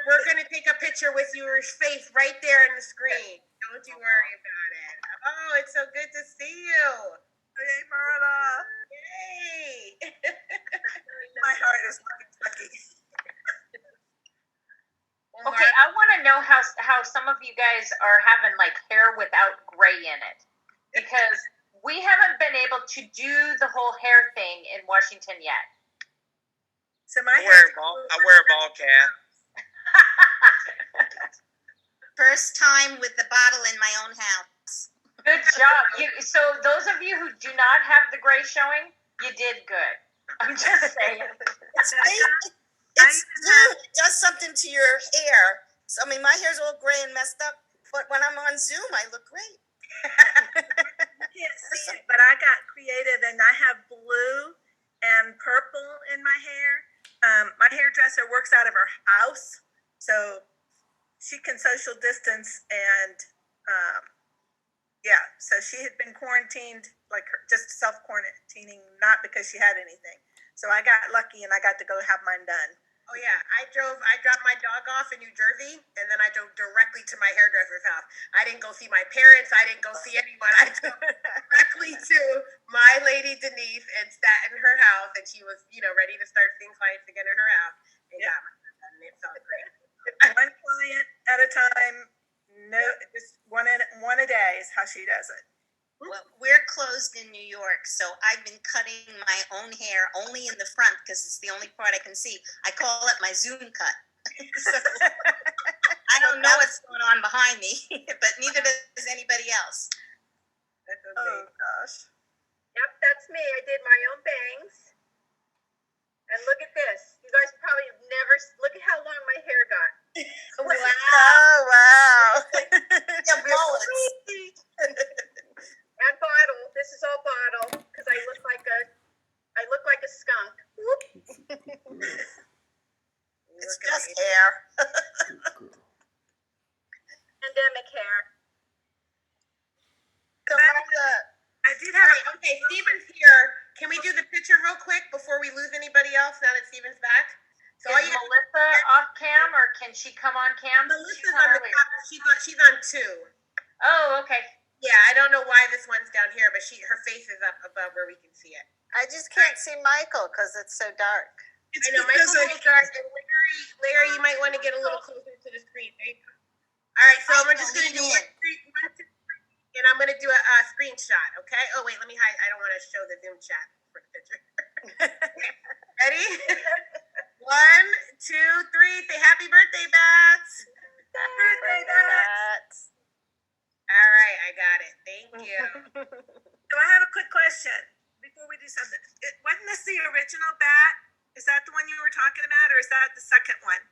We're going to take a picture with your face right there on the screen. Don't you worry about it. Oh, it's so good to see you. Hey, Marla. Yay. My heart is lucky. Okay, I want to know how some of you guys are having hair without gray in it, because we haven't been able to do the whole hair thing in Washington yet. So I wear a ball cap. First time with the bottle in my own house. Good job. So those of you who do not have the gray showing, you did good. I'm just saying. It does something to your hair. So, I mean, my hair's all gray and messed up, but when I'm on Zoom, I look great. You can't see it, but I got creative, and I have blue and purple in my hair. My hairdresser works out of her house, so she can social distance, and so she had been quarantined, just self-quarantining, not because she had anything. So I got lucky, and I got to go have mine done. Oh yeah, I dropped my dog off in New Jersey, and then I drove directly to my hairdresser's house. I didn't go see my parents. I didn't go see anyone. I drove directly to my lady Denise and sat in her house, and she was, ready to start seeing clients again in her house. And got my stuff done, and it felt great. One client at a time. No, just one a day is how she does it. Well, we're closed in New York, so I've been cutting my own hair only in the front because it's the only part I can see. I call it my Zoom cut. So, I don't know what's going on behind me, but neither does anybody else. Oh gosh. Yep, that's me. I did my own bangs. And look at this. You guys probably never look at how long my hair got. Wow. Oh, wow. Yeah, mullets. And bottle. This is all bottle because I look like a skunk. Whoop. It's just hair. Pandemic hair. So, Martha, I did have a Okay, Steven's here. Can we do the picture real quick before we lose anybody else now that Steven's back? So all Is you Melissa off cam or can she come on cam? Melissa's on the top. She's on 2. Oh, okay. Yeah, I don't know why this one's down here, but her face is up above where we can see it. I just can't see Michael because it's so dark. I know, Michael's a little dark, and Larry, you might want to get a little closer to the screen. There you go. All right, so I'm just going to do one, two, three, and I'm going to do a screenshot, okay? Oh, wait, let me hide. I don't want to show the Zoom chat for the picture. Ready? 1, 2, 3. Say happy birthday, Bats. Happy birthday, Bats. All right, I got it. Thank you. So I have a quick question before we do something. Wasn't this the original bat? Is that the one you were talking about, or is that the second one?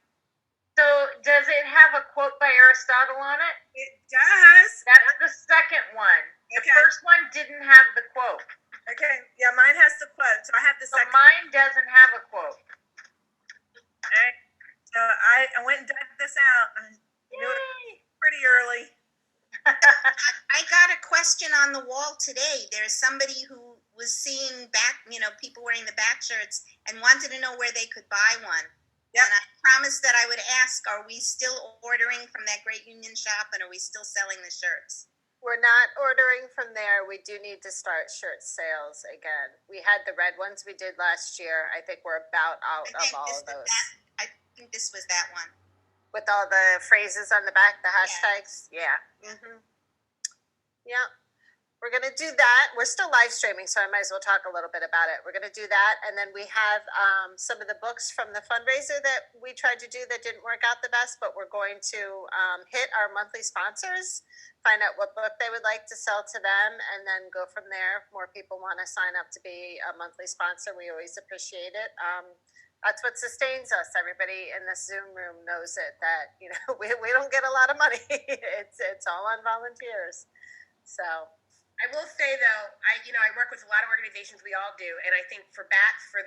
So does it have a quote by Aristotle on it? It does. That's the second one. The Okay. first one didn't have the quote. Okay. Yeah, mine has the quote, so I have the So second. mine doesn't have a quote. All right. So I went and dug this out. And you know, pretty early. I got a question on the wall today. There's somebody who was seeing people wearing the back shirts and wanted to know where they could buy one. Yep. And I promised that I would ask, are we still ordering from that great union shop and are we still selling the shirts? We're not ordering from there. We do need to start shirt sales again. We had the red ones we did last year. I think we're about out of all of those. I think this was that one. With all the phrases on the back, the hashtags. Yeah. Yeah. We're going to do that. We're still live streaming, so I might as well talk a little bit about it. We're going to do that. And then we have some of the books from the fundraiser that we tried to do that didn't work out the best, but we're going to hit our monthly sponsors, find out what book they would like to sell to them, and then go from there. If more people want to sign up to be a monthly sponsor, we always appreciate it. That's what sustains us. Everybody in this Zoom room knows it, that we don't get a lot of money. It's all on volunteers. So I will say though, I work with a lot of organizations. We all do, and I think for BATS, for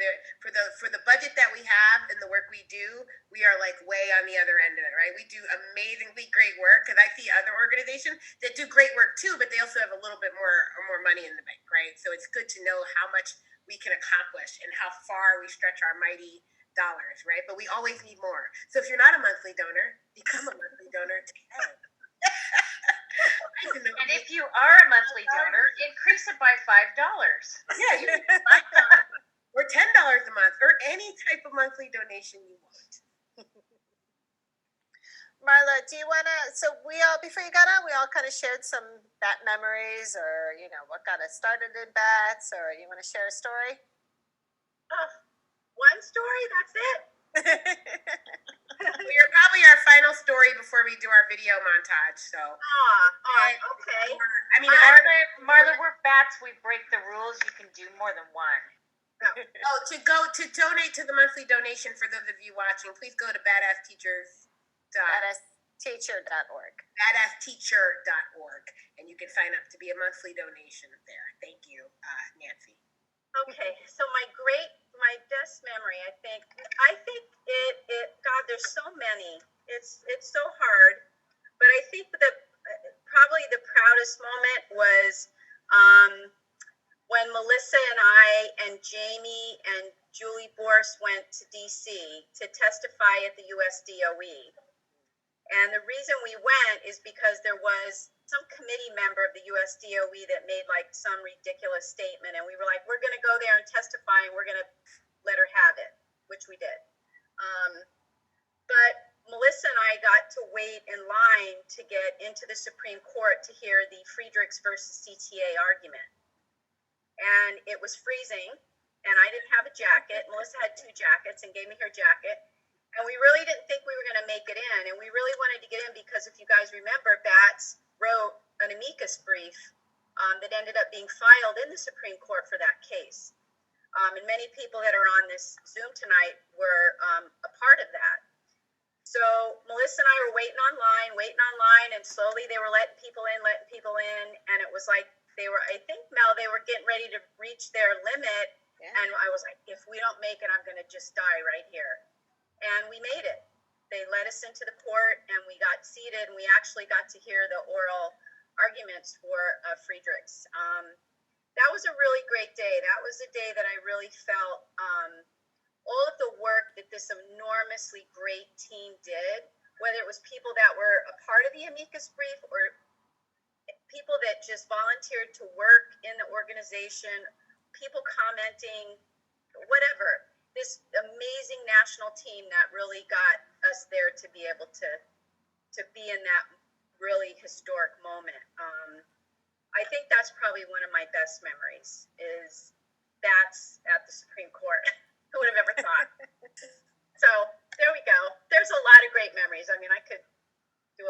the budget that we have and the work we do, we are like way on the other end of it, right? We do amazingly great work, because I see other organizations that do great work too, but they also have a little bit more money in the bank, right? So it's good to know how much we can accomplish and how far we stretch our mighty dollars, right? But we always need more. So if you're not a monthly donor, become a monthly donor today. And if you are a monthly donor, increase it by $5. Yeah, you can $5 or $10 a month, or any type of monthly donation you want. Marla, do you want to, before you got on, we all kind of shared some bat memories, or, what got us started in bats, or you want to share a story? One story, that's it. We're probably our final story before we do our video montage, so. Okay. I mean, Marla, we're bats. We break the rules. You can do more than one. To donate to the monthly donation, for those of you watching, please go to BadassTeacher.org. BadassTeacher.org, and you can sign up to be a monthly donation there. Thank you, Nancy. Okay, so my best memory, I think God, there's so many. It's so hard, but I think probably the proudest moment was when Melissa and I and Jamie and Julie Borst went to DC to testify at the US DOE. And the reason we went is because there was some committee member of the US DOE that made like some ridiculous statement, and we were like, we're going to go there and testify, and we're going to let her have it, which we did. But Melissa and I got to wait in line to get into the Supreme Court to hear the Friedrichs versus CTA argument. And it was freezing, and I didn't have a jacket. Melissa had 2 jackets and gave me her jacket. And we really didn't think we were going to make it in. And we really wanted to get in because if you guys remember, Batts wrote an amicus brief that ended up being filed in the Supreme Court for that case. And many people that are on this Zoom tonight were a part of that. So Melissa and I were waiting online, and slowly they were letting people in. And it was like I think, Mel, they were getting ready to reach their limit. Yeah. And I was like, if we don't make it, I'm going to just die right here. And we made it. They led us into the court, and we got seated, and we actually got to hear the oral arguments for Friedrichs. That was a really great day. That was a day that I really felt all of the work that this enormously great team did, whether it was people that were a part of the amicus brief or people that just volunteered to work in the organization, people commenting, whatever. This amazing national team that really got us there to be able to be in that really historic moment. I think that's probably one of my best memories is Batts at the Supreme Court. Who would have ever thought? So there we go. There's a lot of great memories. I mean, I could do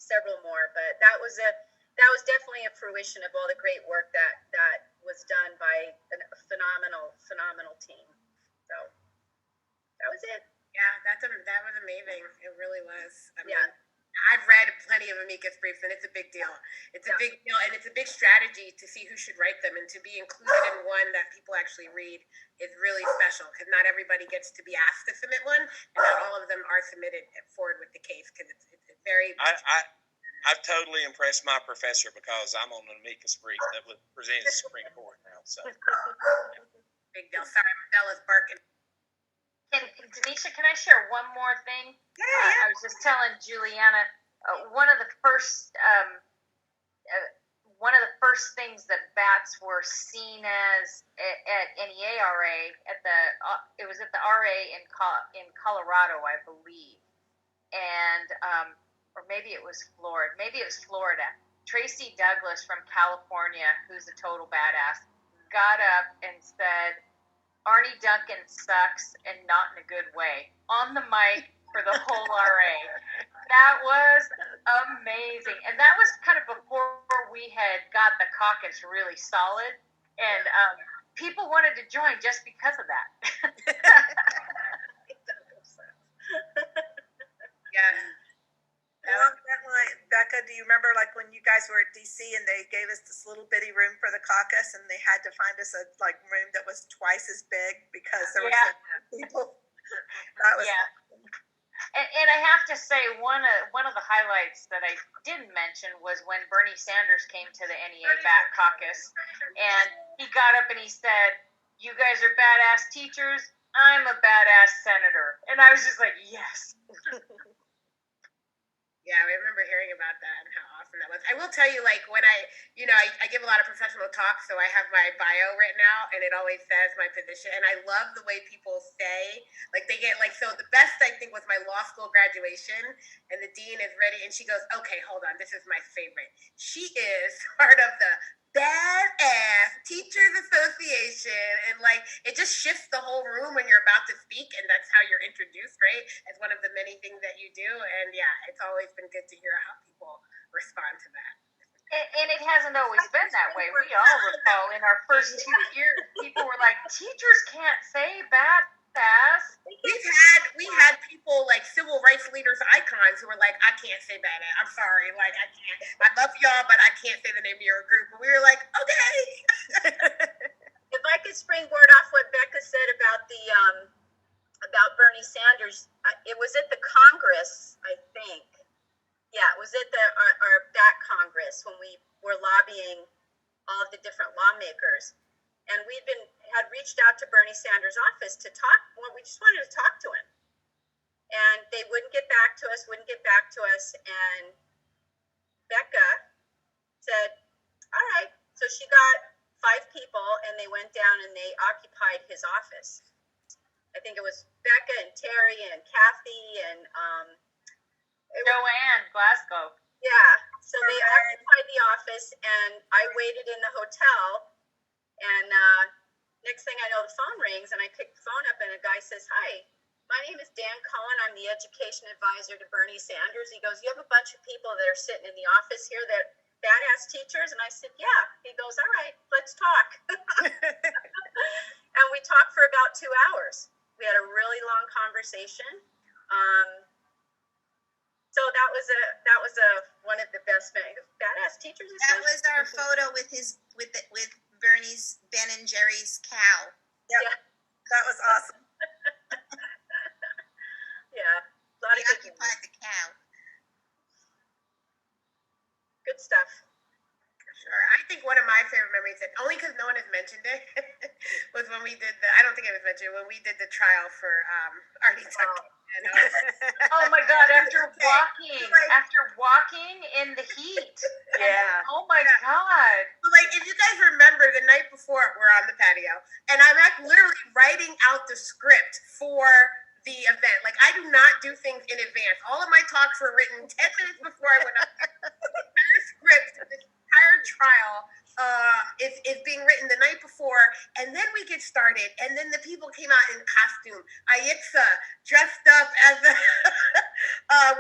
several more, but that was definitely a fruition of all the great work that was done by a phenomenal team. So that was it. Yeah, that was amazing. It really was. I mean, yeah. I've read plenty of amicus briefs, and it's a big deal. It's a big deal, and it's a big strategy to see who should write them, and to be included in one that people actually read is really special, because not everybody gets to be asked to submit one, and not all of them are submitted forward with the case, because it's very... I've totally impressed my professor because I'm on an amicus brief that was presented to the Supreme Court now. So big deal. Sorry, Bella's barking. Denisha, can I share one more thing? Yeah. I was just telling Juliana, one of the first things that Batts were seen as at NEARA it was at the RA in Colorado, I believe, and or maybe it was Florida. Maybe it was Florida. Tracy Douglas from California, who's a total badass, got up and said, Arnie Duncan sucks and not in a good way, on the mic for the whole RA. That was amazing. And that was kind of before we had got the caucus really solid. And people wanted to join just because of that. Yeah. Well, Becca, do you remember like when you guys were at DC and they gave us this little bitty room for the caucus and they had to find us a room that was twice as big because there were so many people? That was awesome. And I have to say, one of the highlights that I didn't mention was when Bernie Sanders came to the NEA BAT caucus, and he got up and he said, "You guys are badass teachers. I'm a badass senator." And I was just like, yes. Yeah, I remember hearing about that and how awesome that was. I will tell you, when I give a lot of professional talks, so I have my bio written out, and it always says my position. And I love the way people say, they get, so the best, I think, was my law school graduation, and the dean is ready, and she goes, okay, hold on, this is my favorite. She is part of the Badass Teachers Association, and it just shifts the whole room when you're about to speak, and that's how you're introduced, right, as one of the many things that you do. And yeah, it's always been good to hear how people respond to that. And it hasn't always been that way. We all recall in our first 2 years, people were like, teachers can't say badass. We had people civil rights leaders, icons, who were like, I can't say badass. I'm sorry, I can't. I love y'all, but I can't say the name of your group. And we were like, okay. If I could springboard off what Becca said about Bernie Sanders, it was at the Congress, I think. Yeah, it was at our BAT Congress when we were lobbying all of the different lawmakers. And we had reached out to Bernie Sanders' office to talk. Well, we just wanted to talk to him. And they wouldn't get back to us. And Becca said, all right. So she got 5 people, and they went down and they occupied his office. I think it was Becca and Terry and Kathy and Joanne Glasgow. Yeah, so they occupied the office, and I waited in the hotel, and next thing I know, the phone rings, and I pick the phone up, and a guy says, "Hi, my name is Dan Cohen. I'm the education advisor to Bernie Sanders." He goes, "You have a bunch of people that are sitting in the office here that badass teachers?" And I said, "Yeah." He goes, "All right, let's talk." And we talked for about 2 hours. We had a really long conversation. So that was one of the best things. Badass teachers. That was our photo with Bernie's Ben and Jerry's cow. Yep. Yeah. That was awesome. Yeah, a lot We of occupied the cow. good stuff. Sure. I think one of my favorite memories, and only because no one has mentioned it, was when we did I don't think it was mentioned, when we did the trial for Artie Duncan. And, Oh my God! After walking in the heat. Yeah. Oh my God. like, if you guys remember, the night before, we're on the patio, and I'm literally writing out the script for the event. Like, I do not do things in advance. All of my talks were written 10 minutes before I went up. The entire script, the entire trial is being written the night before, and then we get started, and then the people came out in costume. Ayixa dressed up as a,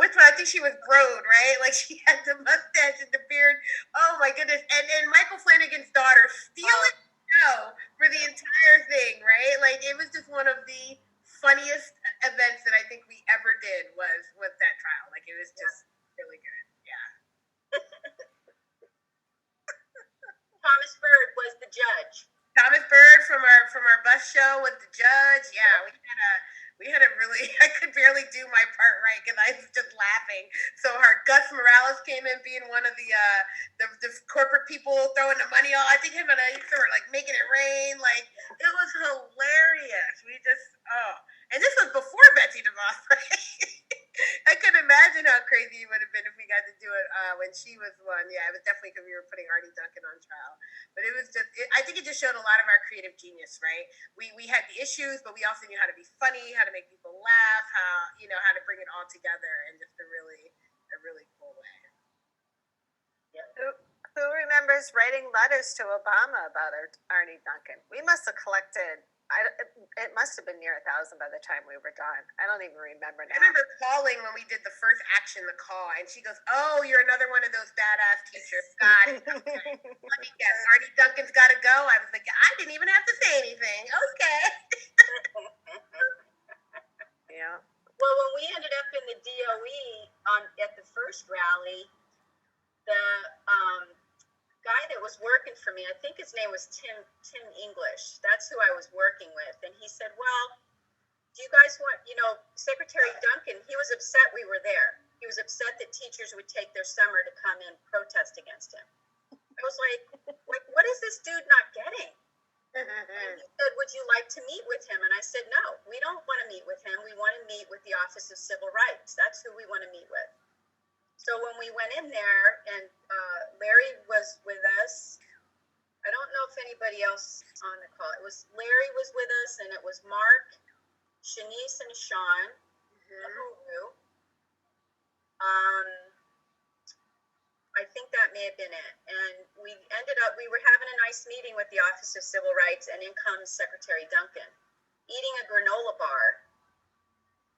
which one, I think she was Broad, right? Like, she had the mustache and the beard. Oh my goodness. And Michael Flanagan's daughter stealing the show for the entire thing, right? Like, it was just one of the funniest events that I think we ever did was that trial. Like, it was just really good. Yeah. Thomas Bird was the judge. Thomas Bird from our bus show was the judge. Yeah, we had a really, I could barely do my part right because I was just laughing so hard. Gus Morales came in being one of the corporate people throwing the money all. I think him and Ayixa were like making it rain. Like, it was hilarious. And this was before Betsy DeVos, right? I couldn't imagine how crazy it would have been if we got to do it when she was one. Yeah, it was definitely because we were putting Artie Duncan on trial. But it was just, I think it just showed a lot of our creative genius, right? We had the issues, but we also knew how to be funny, how to make people laugh, how to bring it all together in just a really cool way. Who remembers writing letters to Obama about Arnie Duncan? We must have collected. It must have been near 1,000 by the time we were done. I don't even remember now. I remember calling when we did the first action, the call, and she goes, "Oh, you're another one of those badass teachers." God, okay. Let me guess, Artie Duncan's got to go. I was like, I didn't even have to say anything. Okay. Yeah. Well, when we ended up in the DOE at the first rally, the guy that was working for me, I think his name was Tim English. That's who I was working with. And he said, "Well, do you guys want, Secretary Duncan, he was upset we were there. He was upset that teachers would take their summer to come and protest against him." I was like, what is this dude not getting? And he said, "Would you like to meet with him?" And I said, "No, we don't want to meet with him. We want to meet with the Office of Civil Rights. That's who we want to meet with." So when we went in there, and Larry was with us, I don't know if anybody else on the call. It was Larry was with us, and it was Mark, Shanice, and Sean. I think that may have been it. And we were having a nice meeting with the Office of Civil Rights, and in comes Secretary Duncan, eating a granola bar,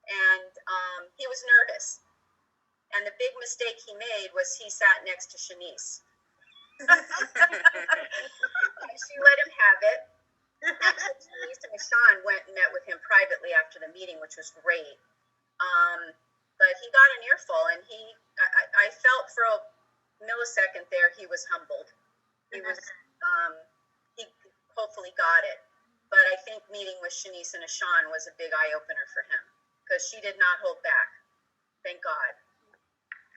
and he was nervous. And the big mistake he made was he sat next to Shanice. She let him have it. Shanice and Sean went and met with him privately after the meeting, which was great. But he got an earful, and I felt for a millisecond there he was humbled. He was, he hopefully got it. But I think meeting with Shanice and Sean was a big eye opener for him because she did not hold back. Thank God.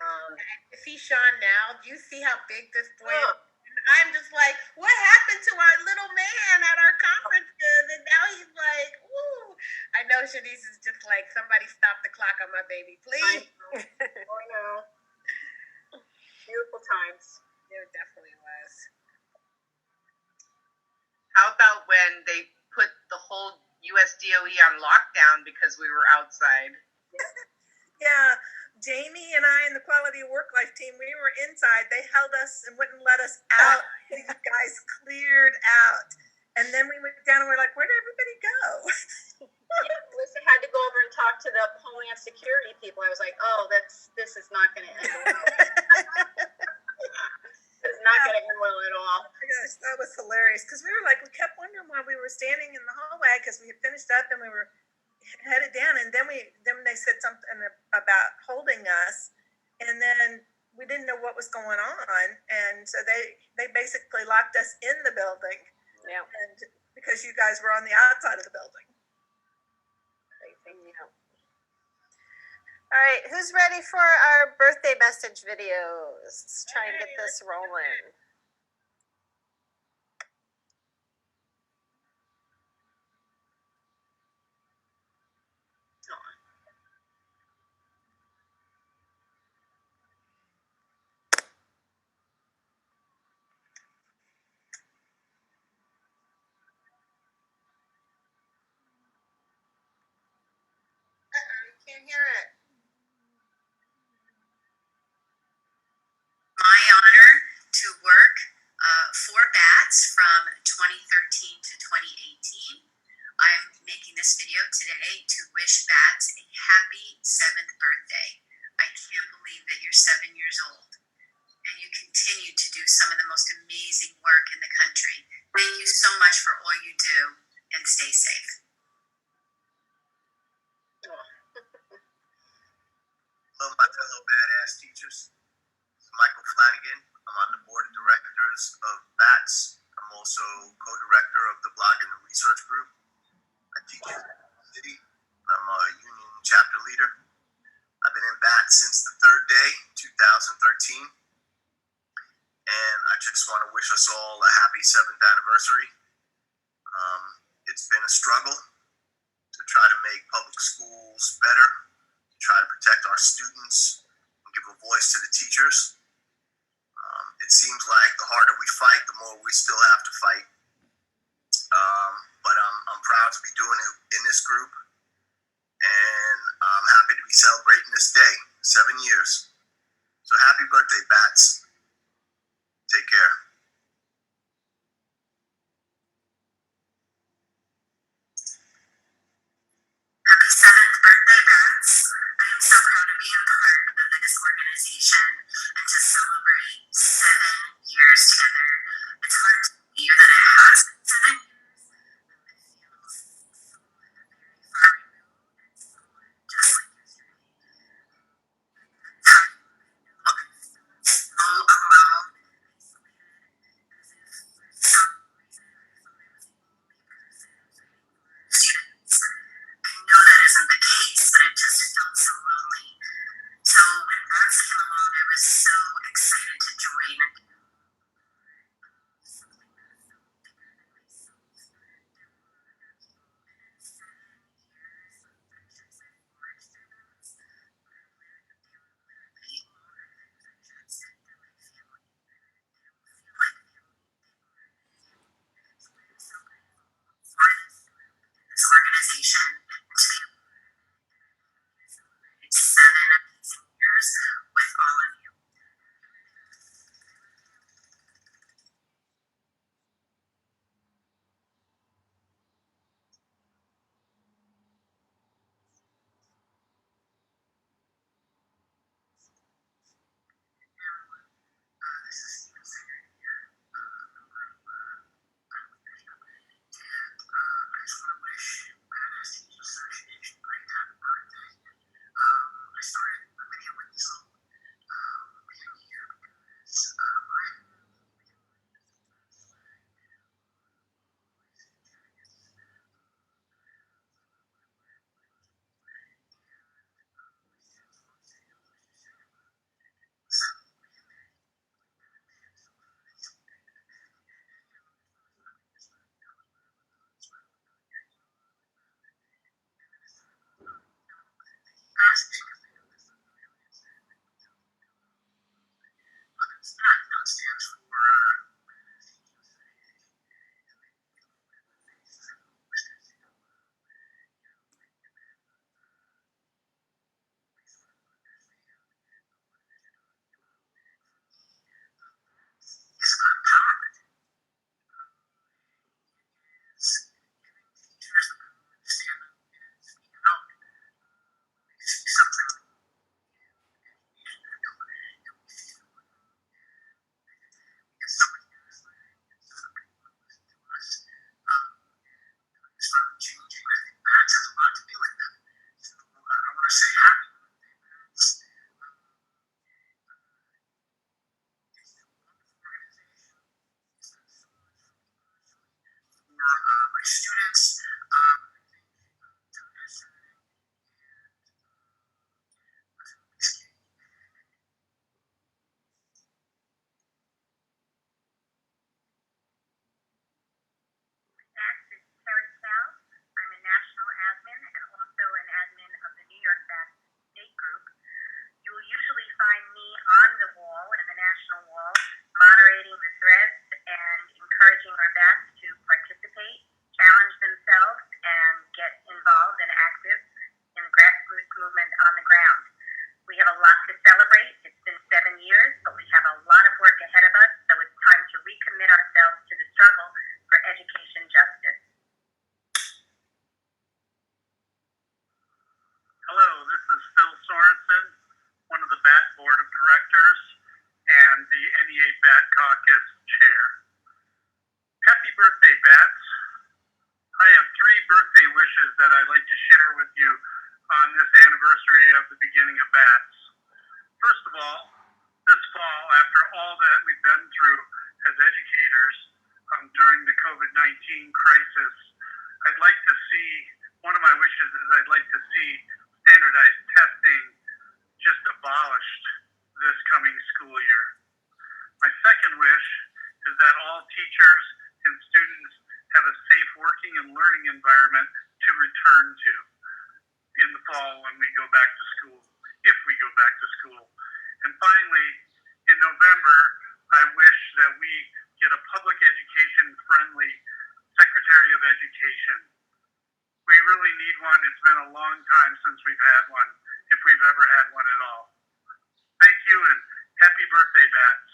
To see Sean now, do you see how big this boy is? I'm just like, what happened to our little man at our conferences? And now he's like, woo. I know Shanice is just like, somebody stop the clock on my baby, please. I know. Beautiful times. It definitely was. How about when they put the whole US DOE on lockdown because we were outside? Yeah, Jamie and I and the quality of work life team, we were inside. They held us and wouldn't let us out. You guys cleared out. And then we went down and we're like, where did everybody go? Yeah, Melissa had to go over and talk to the Homeland Security people. I was like, oh, this is not going to end well. It's not going to end well at all. Oh my gosh, that was hilarious. Because we were like, we kept wondering why we were standing in the hallway because we had finished up and we were headed down. And then they said something about holding us. And then we didn't know what was going on. And so they basically locked us in the building. Yeah. And because you guys were on the outside of the building. Yeah. All right, who's ready for our birthday message videos? Let's try and get this rolling. Can't hear it. My honor to work for BATS from 2013 to 2018. I'm making this video today to wish BATS a happy 7th birthday. I can't believe that you're 7 years old and you continue to do some of the most amazing work in the country. Thank you so much for all you do and stay safe. Hello, my fellow badass teachers. This is Michael Flanagan. I'm on the board of directors of BATS. I'm also co-director of the Blogging and Research Group. I teach in the city, and I'm a union chapter leader. I've been in BATS since the third day, 2013. And I just want to wish us all a happy 7th anniversary. It's been a struggle to try to make public schools better, try to protect our students and give a voice to the teachers. It seems like the harder we fight, the more we still have to fight. But I'm proud to be doing it in this group, and I'm happy to be celebrating this day, 7 years. So happy birthday, BATS. Take care. Happy 7th birthday, BATS. I am so proud to be a part of this organization and to celebrate 7 years together. It's hard to believe that it has been 7 years. It feels so very far removed and so just like yesterday. That's how the beginning of BATS. First of all, this fall, after all that we've been through as educators during the COVID-19 crisis, I'd like to see, one of my wishes is I'd like to see standardized testing just abolished this coming school year. My second wish is that all teachers and students have a safe working and learning environment to return to in the fall when we go back to school, if we go back to school. And finally, in November, I wish that we get a public education friendly Secretary of Education. We really need one. It's been a long time since we've had one, if we've ever had one at all. Thank you and happy birthday, Bats.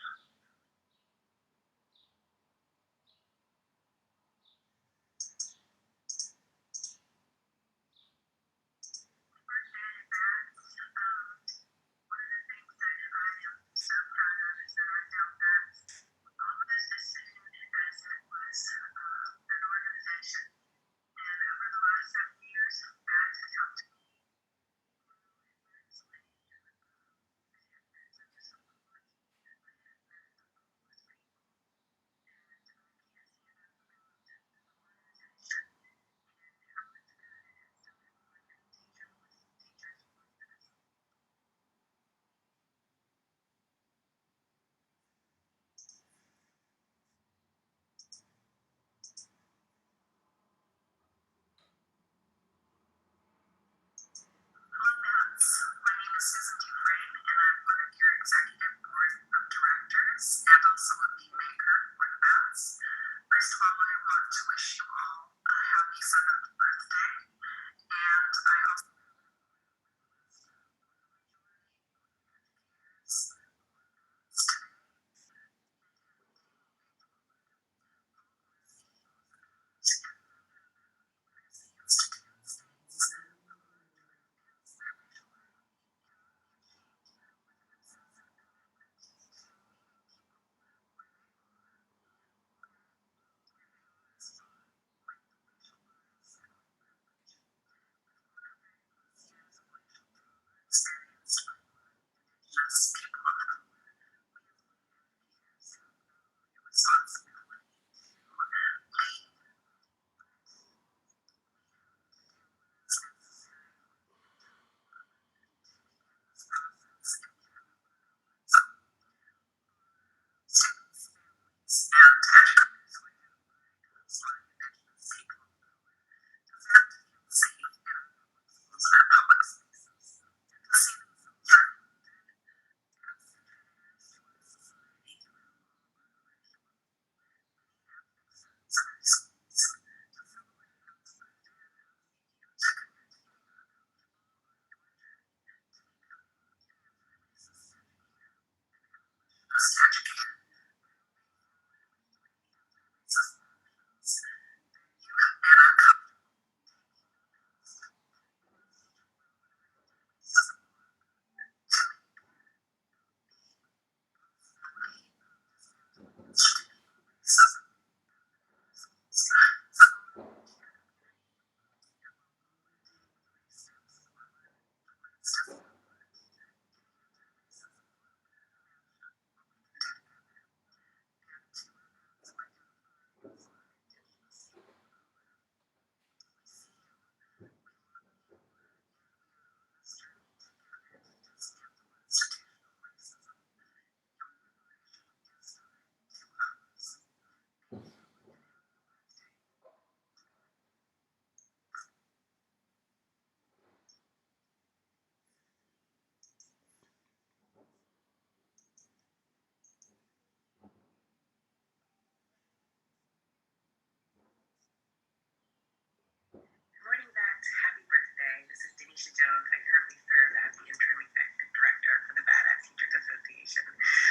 Morning, Bats. Happy birthday. This is Denisha Jones. I currently serve as the interim executive director for the Badass Teachers Association.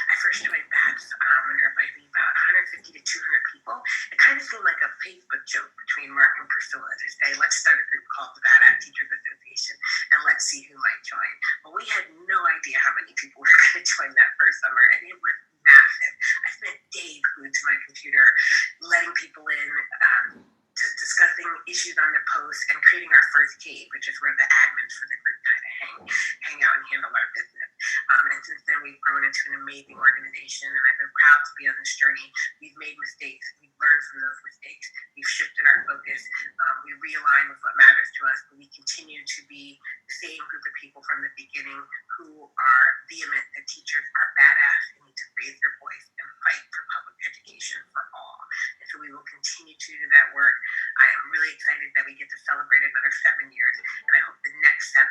I first joined Bats when there might be about 150 to 200 people. It kind of seemed like a Facebook joke between Mark and Priscilla to say, let's start a group called the Badass Teachers Association and let's see who might join. But we had no idea how many people were going to join that first summer, and it was massive. I spent days glued to my computer, letting people in, discussing issues on the post, and creating our first cave, which is where the admins for the group kind of hang. hang out and handle our business. And since then, we've grown into an amazing organization, and I've been proud to be on this journey. We've made mistakes. We've learned from those mistakes. We've shifted our focus. We realign with what matters to us, but we continue to be the same group of people from the beginning who are vehement that teachers are badass and need to raise their voice and fight for public education for all. And so we will continue to do that work. I am really excited that we get to celebrate another 7 years, and I hope the next 7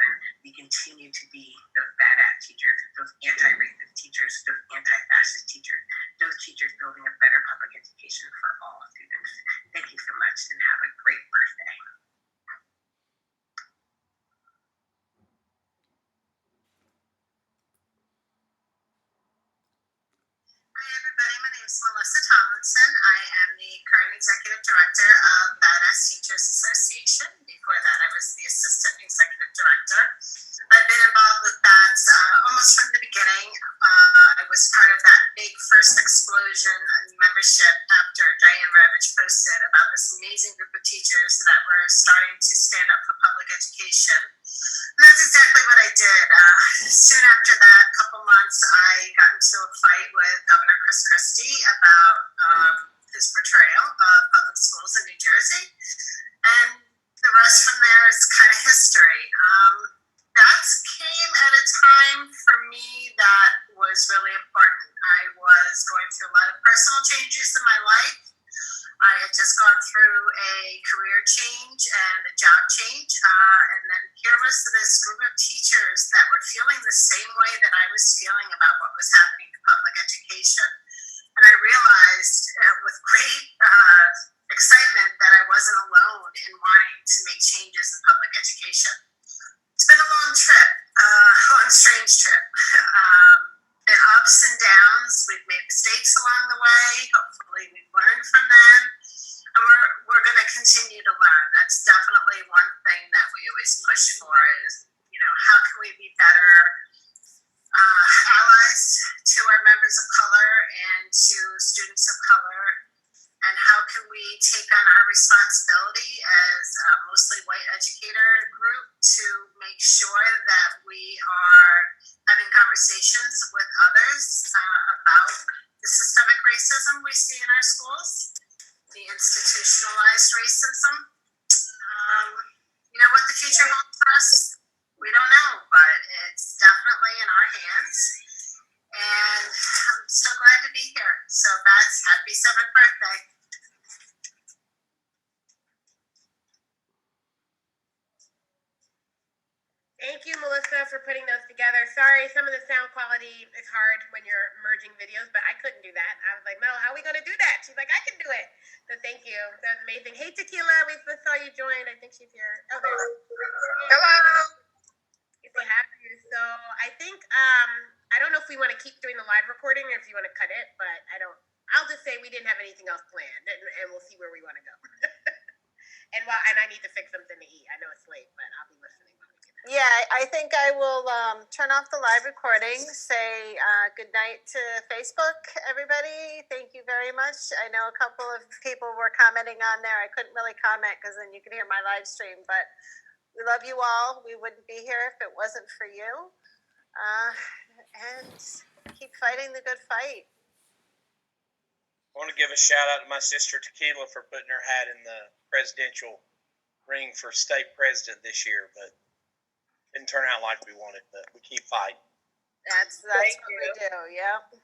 we continue to be those badass teachers, those anti-racist teachers, those anti-fascist teachers, those teachers building a better public education for all students. Thank you so much, and have a great birthday. Hi everybody, my name is Melissa Tomlinson. I am the current executive director of Badass Teachers Association. Before that, I was the assistant executive director. I've been involved with BATS almost from the beginning. I was part of that big first explosion in membership after Diane Ravitch posted about this amazing group of teachers that were starting to stand up for public education. And that's exactly what I did. Soon after that, a couple months, I got into a fight with Governor Chris Christie about his portrayal of public schools in New Jersey. And the rest from there is kind of history. That came at a time for me that was really important. I was going through a lot of personal changes in my life. I had just gone through a career change and a job change, and then here was this group of teachers that were feeling the same way that I was feeling about what was happening to public education. And I realized with great excitement that I wasn't alone in wanting to make changes in public education. It's been a long trip, long strange trip. Been ups and downs. We've made mistakes along the way. Hopefully we've learned from them. And we're going to continue to learn. That's definitely one thing that we always push for is, how can we be better allies to our members of color and to students of color? And how can we take on our responsibility as a mostly white educator group to make sure that we are having conversations with others about the systemic racism we see in our schools, the institutionalized racism. What the future holds for us, we don't know, but it's definitely in our hands. And I'm so glad to be here. So that's happy 7th birthday. Thank you, Melissa, for putting those together. Sorry, some of the sound quality is hard when you're merging videos, but I couldn't do that. I was like, Mel, how are we going to do that? She's like, I can do it. So thank you. That was amazing. Hey, Tequila, we just saw you join. I think she's here. Oh, there. Hello. Good to have you. So I think, I don't know if we want to keep doing the live recording or if you want to cut it, but I'll just say we didn't have anything else planned, and we'll see where we want to go. And I need to fix something to eat. I know it's late, but I'll be listening. Yeah, I think I will turn off the live recording, say good night to Facebook, everybody. Thank you very much. I know a couple of people were commenting on there. I couldn't really comment because then you can hear my live stream, but we love you all. We wouldn't be here if it wasn't for you. And keep fighting the good fight. I want to give a shout out to my sister Tequila for putting her hat in the presidential ring for state president this year, but didn't turn out like we wanted, but we keep fighting. That's what we do. Yep.